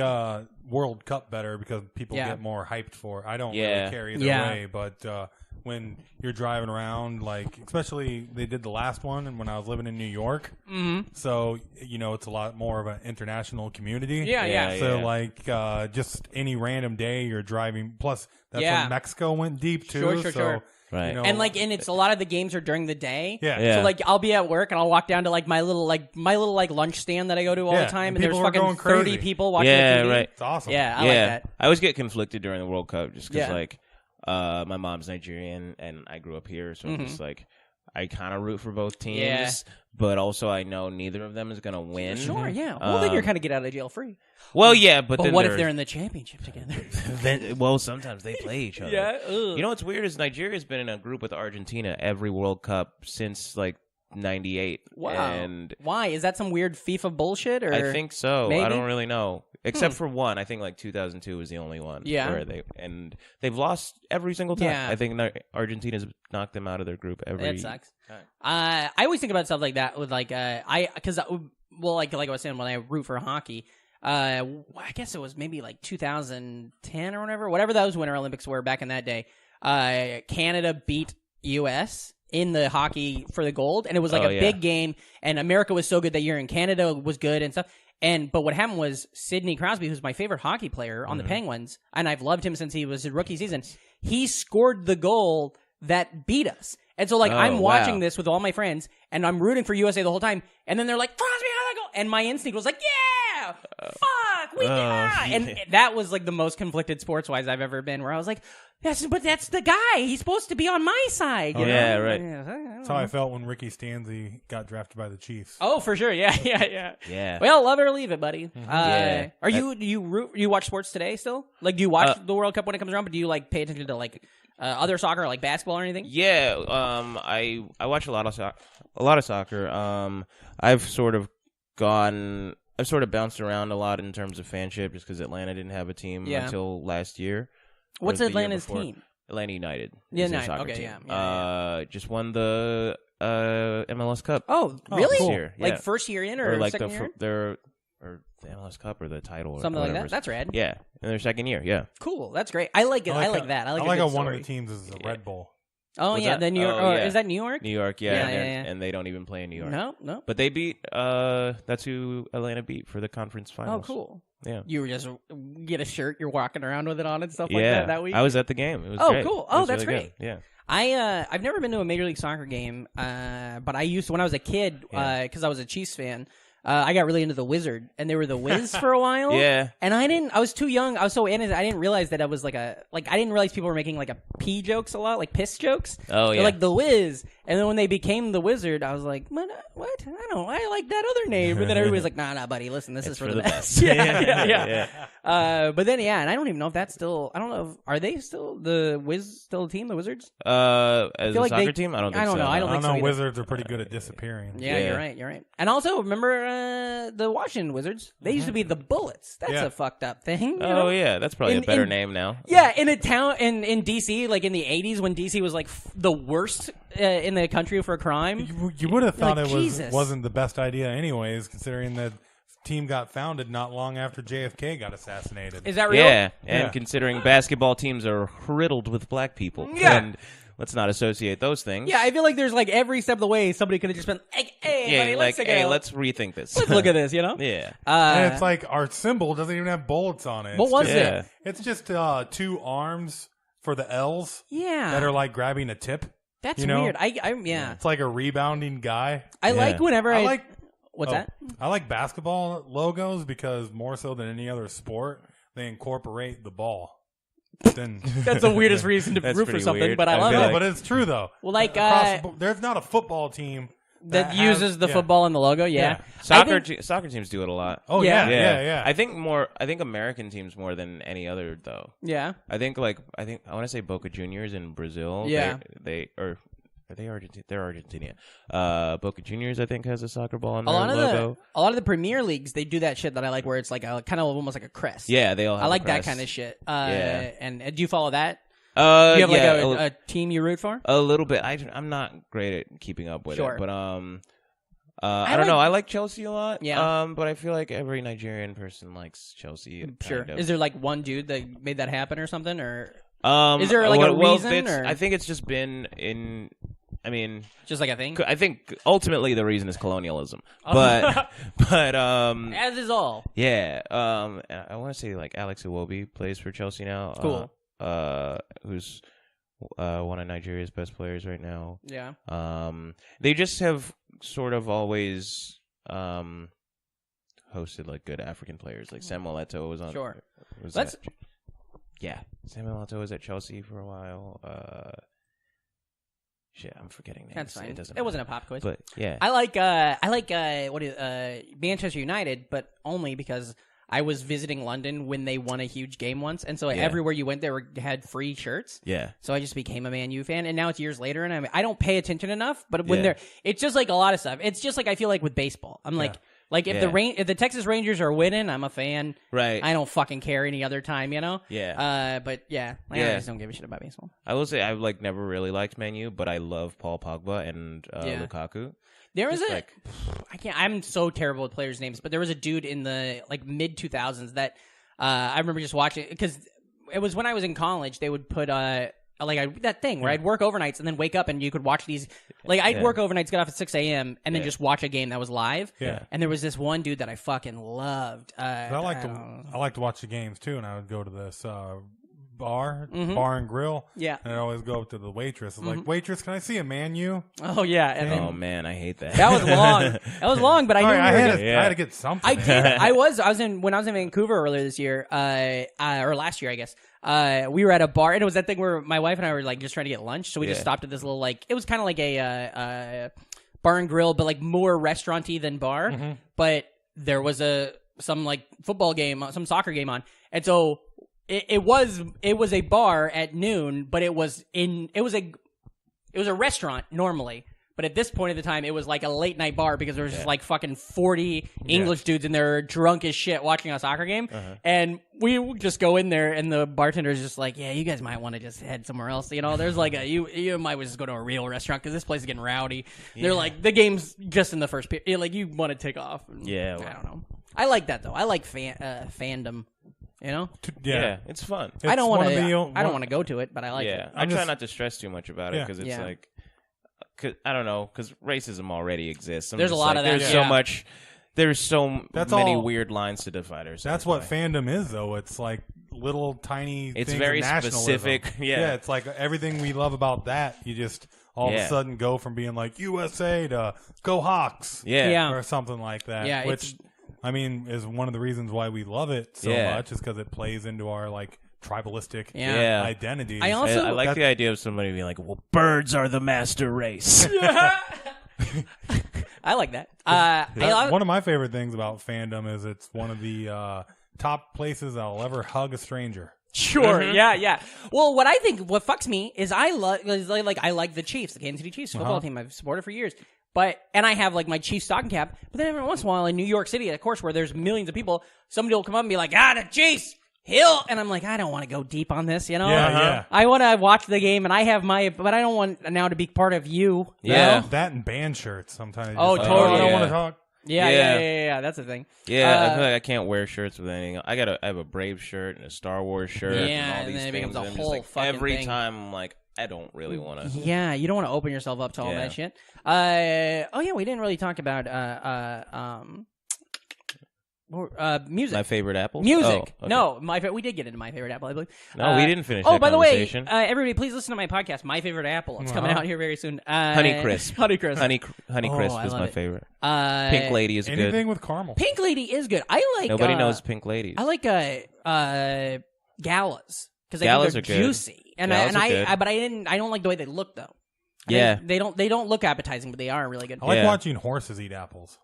World Cup better because people get more hyped for it. I don't really care either way, but when you're driving around, like, especially they did the last one and when I was living in New York, so, it's a lot more of an international community. Yeah. So, like, just any random day you're driving, plus that's when Mexico went deep, too. Sure. Right. And it's a lot of the games are during the day. Yeah. So like I'll be at work and I'll walk down to like my little lunch stand that I go to all the time, and there's fucking 30 people watching the TV. Right. It's awesome. Yeah, I like that. I always get conflicted during the World Cup just because like my mom's Nigerian and I grew up here, so I'm just like I kind of root for both teams, but also I know neither of them is going to win. Sure, yeah. Well, then you're kind of get out of jail free. Well, yeah, but then what if they're in the championship together? Sometimes they play each other. Yeah. You know what's weird is Nigeria's been in a group with Argentina every World Cup since like 98. Wow. And why? Is that some weird FIFA bullshit? Or I think so. maybe? I don't really know. Except for one. I think like 2002 was the only one. Yeah. Where they've lost every single time. Yeah. I think Argentina's knocked them out of their group every That sucks. time. I always think about stuff like that with like like I was saying, when I root for hockey, I guess it was maybe like 2010 or whatever those Winter Olympics were back in that day. Canada beat U.S. in the hockey for the gold, and it was like a big game, and America was so good that year, and Canada was good and stuff. But what happened was Sidney Crosby, who's my favorite hockey player on the Penguins, and I've loved him since he was his rookie season, he scored the goal that beat us. And so, like, I'm watching this with all my friends, and I'm rooting for USA the whole time, and then they're like, Crosby, how that goal? And my instinct was like, yeah! Fuck! We did it! And that was, like, the most conflicted sports-wise I've ever been, where I was like, yes, but that's the guy. He's supposed to be on my side. You know? Yeah, right. That's how I felt when Ricky Stanzi got drafted by the Chiefs. Oh, for sure. Yeah. Yeah. Well, love it or leave it, buddy. Yeah. Are you watch sports today still? Like, do you watch the World Cup when it comes around, but do you, like, pay attention to, like, other soccer, like basketball or anything? Yeah. I watch a lot of soccer. I've sort of bounced around a lot in terms of fanship just because Atlanta didn't have a team until last year. What's Atlanta's team? Atlanta United. Yeah, is their soccer team. Just won the MLS Cup. Oh, really? This year, yeah. Like first year in or like second year? or the MLS Cup or the title Something or like whatever. that. That's rad. Yeah, in their second year. Yeah. Cool. That's great. I like it. I like that. I like how a good one of story. the teams is a Red Bull. Oh Was yeah, that? the New York. Oh, yeah. Is that New York? New York, yeah, Yeah, and they don't even play in New York. No. But they beat. That's who Atlanta beat for the conference finals. Oh, cool. Yeah. You were just get a shirt, you're walking around with it on and stuff like Yeah, that week. I was at the game. It was Oh, great. cool. It Oh, was that's really great. good. Yeah. I've never been to a Major League Soccer game, but I used to when I was a kid because I was a Chiefs fan. I got really into the Wizard, and they were the Wiz for a while. Yeah. And I was too young. I was so innocent. I didn't realize that I was I didn't realize people were making like a pee jokes a lot, like piss jokes. Oh, They're yeah. like the Wiz. And then when they became the Wizard, I was like, what? I like that other name. And then everybody's like, nah, buddy, listen, this is for the best. yeah. But then, and I don't even know if that's still, I don't know, are they still, the Wiz still a team, the Wizards? As a like soccer team, I don't think so. know. I don't think so either. Wizards are pretty good at disappearing. Yeah, you're right. And also, remember the Washington Wizards? They used to be the Bullets. That's a fucked up thing. You know? Yeah, that's probably a better name now. Yeah, in a town in D.C., like in the 80s when D.C. was like the worst in the country for crime. You would have thought like, it wasn't the best idea anyways, considering that team got founded not long after JFK got assassinated. Is that real? Yeah, and considering basketball teams are riddled with black people. Yeah. And let's not associate those things. Yeah, I feel like there's like every step of the way somebody could have just been like, hey, buddy, let's rethink this. let's look at this, you know? Yeah. And it's like our symbol doesn't even have bullets on it. What was Yeah. it? It's just two arms for the L's Yeah. that are like grabbing a tip. That's you know? weird. Yeah. It's like a rebounding guy. I like whenever I like What's that? I like basketball logos because more so than any other sport, they incorporate the ball. Then That's the weirdest reason to That's root for pretty something, weird. but I I love feel it. no, but it's true though. Well, like There's not a football team that has- uses the yeah. football in the logo. Yeah. Soccer teams do it a lot. Oh Yeah. yeah. I think American teams more than any other though. Yeah. I want to say Boca Juniors in Brazil. Yeah. Are they Argentina? They're Argentina. Boca Juniors, I think, has a soccer ball on A their lot logo. of the Premier Leagues, they do that shit that I like, where it's like a kind of almost like a crest. Yeah, they all have I like a that crest. kind of shit. Yeah. And do you follow that? Do you have yeah, like a team you root for? a little bit. I'm not great at keeping up with Sure. it, but I don't know. I like Chelsea a lot. Yeah. But I feel like every Nigerian person likes Chelsea. Sure. kind of. Is there like one dude that made that happen or something, or Is there, like, a reason, or- I think it's just been in. I mean, just like a thing? I think ultimately the reason is colonialism, but As is all. yeah. I want to say like Alex Iwobi plays for Chelsea now. Cool. Who's one of Nigeria's best players right now. Yeah. They just have sort of always hosted like good African players. Like Samuel Eto'o was on. Sure. Samuel Eto'o was at Chelsea for a while. Shit, I'm forgetting names. That's fine. Doesn't It wasn't a matter. pop quiz. But yeah, I like Manchester United, but only because I was visiting London when they won a huge game once, and so everywhere you went, had free shirts. yeah. So I just became a Man U fan, and now it's years later, and I don't pay attention enough. But when Yeah. it's just like a lot of stuff. It's just like I feel like with baseball, I'm like if the Texas Rangers are winning, I'm a fan. Right. I don't fucking care any other time, you know. Yeah. But I Yeah. just don't give a shit about baseball. I will say I've like never really liked Man U, but I love Paul Pogba and Lukaku. There was Just, I'm so terrible with players' names, but there was a dude in the like mid 2000s that I remember just watching, because it was when I was in college. They would put that thing where I'd work overnights and then wake up and you could watch these. Like I'd work overnights, get off at 6 a.m. and then just watch a game that was live. Yeah. And there was this one dude that I fucking loved. I like to watch the games too, and I would go to this bar and grill. Yeah. And I'd always go up to the waitress. I'm like, waitress, can I see a Man U? Oh yeah. And then, Oh man, I hate that. that was long. That was long, but I knew Sorry, we I were had, gonna- I had to get something. I did. When I was in Vancouver earlier this year, or last year, I guess. We were at a bar, and it was that thing where my wife and I were like just trying to get lunch, so we just stopped at this little it was kind of like a bar and grill, but like more restauranty than bar. But there was some like football game, some soccer game on, and so it was a bar at noon, but it was a restaurant normally. But at this point in the time, it was like a late night bar because there was just like fucking 40 English dudes in there drunk as shit watching a soccer game. And we would just go in there and the bartender's just like, yeah, you guys might want to just head somewhere else. You know, there's like you might just go to a real restaurant because this place is getting rowdy. They're like, the game's just in the first period. Like, you want to take off. Yeah. I don't know. I like that though. I like fandom. You know? Yeah, it's fun. I don't want to go to it, but I like it. I try not to stress too much about it because it's like, I don't know, because racism already exists. There's a lot of that. There's so much. There's so many weird lines to divide ourselves. That's what fandom is, though. It's like little tiny. It's things very of nationalism. specific. Yeah, it's like everything we love about that. You just all of a sudden go from being like USA to go Hawks, or something like that. Yeah, which I mean is one of the reasons why we love it so much is because it plays into our like tribalistic identities. I like the idea of somebody being like, "Well, birds are the master race." I like that. One of my favorite things about fandom is it's one of the top places I'll ever hug a stranger. Sure, yeah. Well, what fucks me is I like the Chiefs, the Kansas City Chiefs football team. I've supported for years. And I have like my Chiefs stocking cap. But then every once in a while in New York City, of course, where there's millions of people, somebody will come up and be like, the Chiefs. And I'm like, I don't want to go deep on this, you know? Yeah. I want to watch the game, and I have but I don't want now to be part of you. Yeah. You know? That and band shirts sometimes. Totally. I don't want to talk. Yeah. That's the thing. Yeah, I feel like I can't wear shirts with anything. I have a Brave shirt and a Star Wars shirt. Yeah, and all these then it things. becomes a I'm whole just fucking every thing. time I'm like, I don't really want to. Yeah, you don't want to open yourself up to all that shit. We didn't really talk about music. My favorite apples? Music. Oh, okay. No, we did get into my favorite apple, I believe. No, we didn't finish Oh, that by the way, conversation. everybody, please listen to my podcast, My Favorite Apple. It's coming out here very soon. Honey Crisp. Honey Crisp. Honey Crisp I is love my it. favorite. Pink Lady is Anything good. with caramel. Pink Lady is good. I like. Nobody knows Pink Ladies. I like Galas because Galas they're are good. juicy, and Galas are good. I don't like the way they look though. Yeah. They don't look appetizing, but they are really good. I like watching horses eat apples.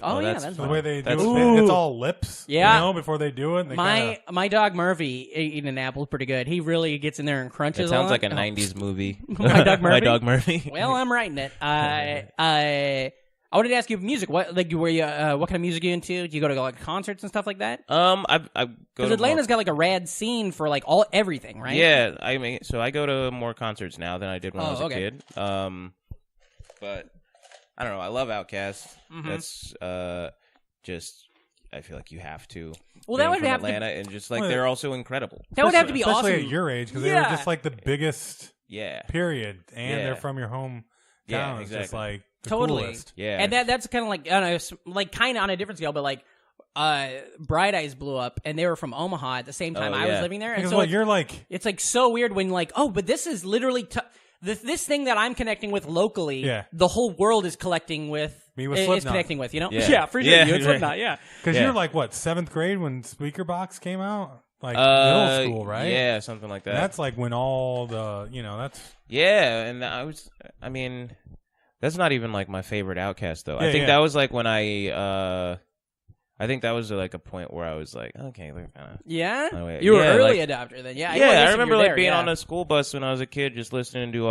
Oh, yeah, that's The fun. way they do That's it, it's all lips. Yeah. You know, before they do it. They My dog Murphy eating an apple is pretty good. He really gets in there and crunches. It sounds a lot. like a 90s movie. My Dog Murphy? My Dog Murphy. Well, I'm writing it. I wanted to ask you music. What what kind of music are you into? Do you go to like concerts and stuff like that? I go Because to Atlanta's got like a rad scene for like everything, right? Yeah, I mean, so I go to more concerts now than I did when I was a kid. But I don't know. I love Outkast. That's just I feel like you have to. Well, that would from have Atlanta, and just like they're also incredible. That would have to be especially awesome at your age, because they were just like the biggest. Period, and they're from your home town. It's just like the coolest. Yeah, and that's kind of like I don't know, like kind of on a different scale, but like Bright Eyes blew up, and they were from Omaha at the same time I was living there, and because so you're like, it's like so weird when like but this is literally. This thing that I'm connecting with locally, the whole world is collecting with. Me with is Slipknot. connecting with, you know? Yeah, for sure. You and Slipknot, Because you're like, what, 7th grade when Speaker Box came out? Like middle school, right? Yeah, something like that. And that's like when all the, that's... Yeah, and I mean, that's not even like my favorite Outkast, though. I think that was like when I think that was like a point where I was like, okay, they're kind of... Yeah? You were early adopter then, yeah. I remember like being on a school bus when I was a kid, just listening to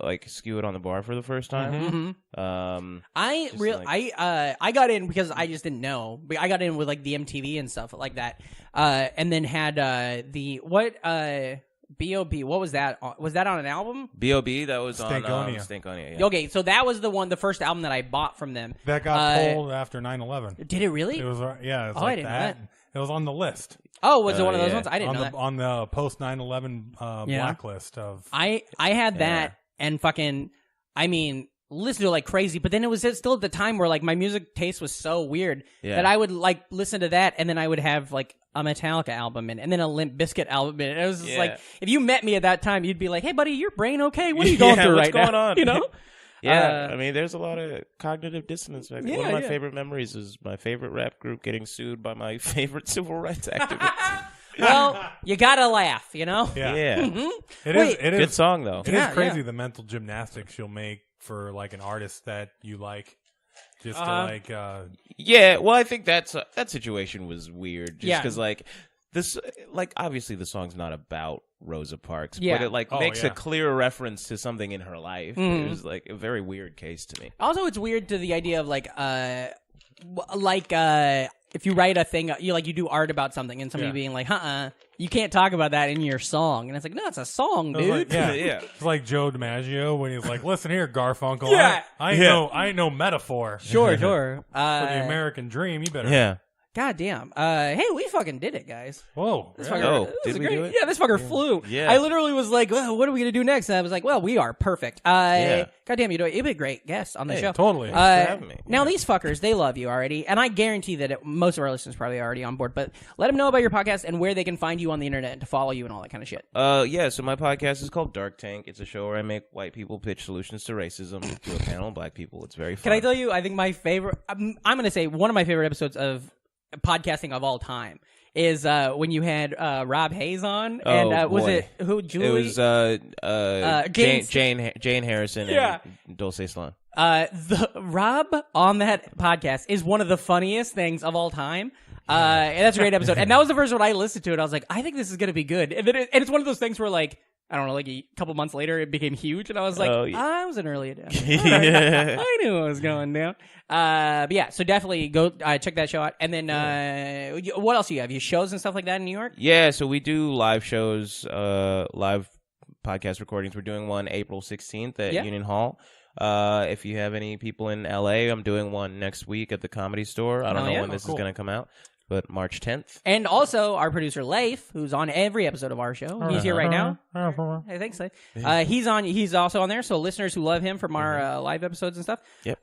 like Skew It on the Bar for the first time. I got in because I just didn't know. But I got in with like the MTV and stuff like that, and then had B.O.B. What was that? Was that on an album? B.O.B. That was Stankonia. on Stankonia. Yeah. Okay, so that was the first album that I bought from them. That got pulled after 9/11. Did it really? It was like I didn't know that. It was on the list. Oh, was it one of those ones? I didn't know that. On the post 9/11 blacklist of. I had that and fucking. I mean, listen to it like crazy, but then it was still at the time where like my music taste was so weird that I would like listen to that, and then I would have like a Metallica album and then a Limp Bizkit album in. It was just like, if you met me at that time, you'd be like, hey buddy, your brain okay? What are you going through what's right going now? on? You know? Yeah, I mean, there's a lot of cognitive dissonance. One of my yeah. favorite memories is my favorite rap group getting sued by my favorite civil rights activist. Well, you gotta laugh, you know? Yeah. It is good song though. It is crazy the mental gymnastics you'll make for like an artist that you like. Just to like yeah, well, I think that situation was weird just because like this, like obviously the song's not about Rosa Parks, Yeah. but it makes a clear reference to something in her life. It was like a very weird case to me. Also, it's weird to the idea of if you write a thing, you do art about something, and somebody being like, you can't talk about that in your song, and it's like, no, it's a song, dude. Yeah. It's like Joe DiMaggio when he's like, listen here, Garfunkel. Yeah. I ain't no metaphor. Sure. For the American dream, you better. Yeah. God damn. Hey, we fucking did it, guys. Whoa. This Yeah. fucker, did we great. do it? Yeah, this fucker flew. Yeah. I literally was like, well, what are we going to do next? And I was like, well, we are perfect. God damn, you'd be a great guest on the show. Totally. Thanks for having me. Now, these fuckers, they love you already. And I guarantee that most of our listeners probably are already on board. But let them know about your podcast and where they can find you on the internet and to follow you and all that kind of shit. So my podcast is called Dark Tank. It's a show where I make white people pitch solutions to racism to a panel of black people. It's very fun. Can I tell you, I think my favorite, I'm going to say one of my favorite episodes of podcasting of all time is when you had Rob Hayes on, and was it who? Julie? It was Jane Harrison and Dulce Salon. The Rob on that podcast is one of the funniest things of all time. And that's a great episode. And that was the first one I listened to, and I was like, I think this is going to be good. And then it's one of those things where I don't know, a couple months later, it became huge, and I was like, I was an early adopter. I knew what was going down. But yeah, so definitely go check that show out. And then, what else do you have? You have shows and stuff like that in New York? Yeah, so we do live shows, live podcast recordings. We're doing one April 16th at Union Hall. If you have any people in LA, I'm doing one next week at the Comedy Store. I don't know when this is going to come out, but March 10th. And also our producer Leif, who's on every episode of our show. He's here right now. Hey, thanks, Leif. He's also on there. So listeners who love him from our live episodes and stuff. Yep.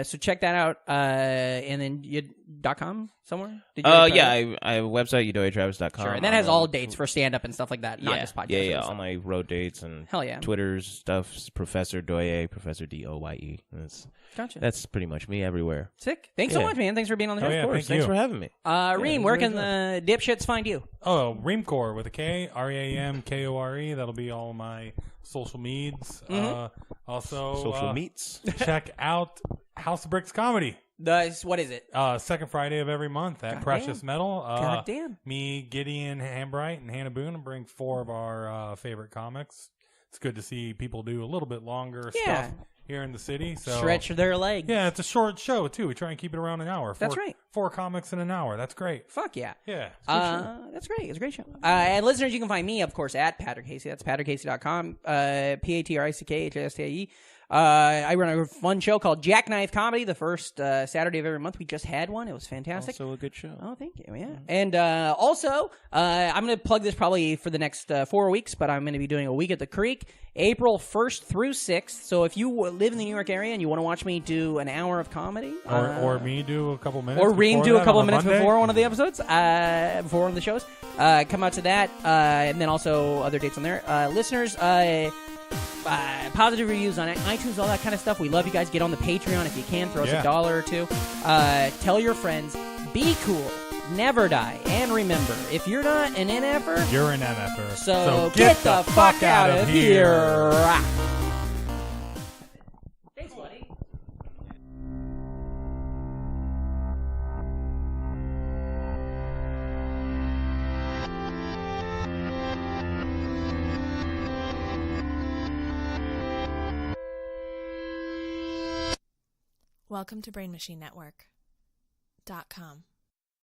So check that out. And then .com somewhere. I have a website, YEDOYETRAVIS.com. Sure. And that has all dates for stand up and stuff like that, not just podcasts. Yeah. All my road dates and Twitter's stuff. Professor Doye, Professor DOYE. Gotcha. That's pretty much me everywhere. Sick. Thanks so much, man. Thanks for being on the show. Of course. Thanks for having me. Ream, where can the dipshits find you? Oh, Reamcore with a K, REAMKORE. That'll be all my social meds. Also, Social meets. check out House of Bricks Comedy. What is it? Second Friday of every month at Precious Metal. God damn. Me, Gideon Hambright, and Hannah Boone bring 4 of our favorite comics. It's good to see people do a little bit longer stuff here in the city. So stretch their legs. Yeah, it's a short show, too. We try and keep it around an hour. That's right. 4 comics in an hour. That's great. Fuck yeah. Yeah. That's great. It's a great show. And listeners, you can find me, of course, at Patrick Casey. That's patrickcasey.com. PATRICKHSTIE. I run a fun show called Jackknife Comedy the first Saturday of every month. We just had one. It was fantastic. Also a good show. Oh, thank you. Yeah. And also, I'm going to plug this probably for the next 4 weeks, but I'm going to be doing a week at the Creek, April 1st through 6th. So if you live in the New York area and you want to watch me do an hour of comedy, or me do a couple minutes, or Ream do a couple minutes Monday. before one of the episodes, before one of the shows, come out to that, and then also other dates on there. Listeners, positive reviews on iTunes, all that kind of stuff. We love you guys. Get on the Patreon if you can. Throw us $1 or $2. Tell your friends. Be cool. Never die. And remember, if you're not an NFer, you're an MFer. So get the fuck out of here. Thanks, buddy. Welcome to BrainMachineNetwork.com.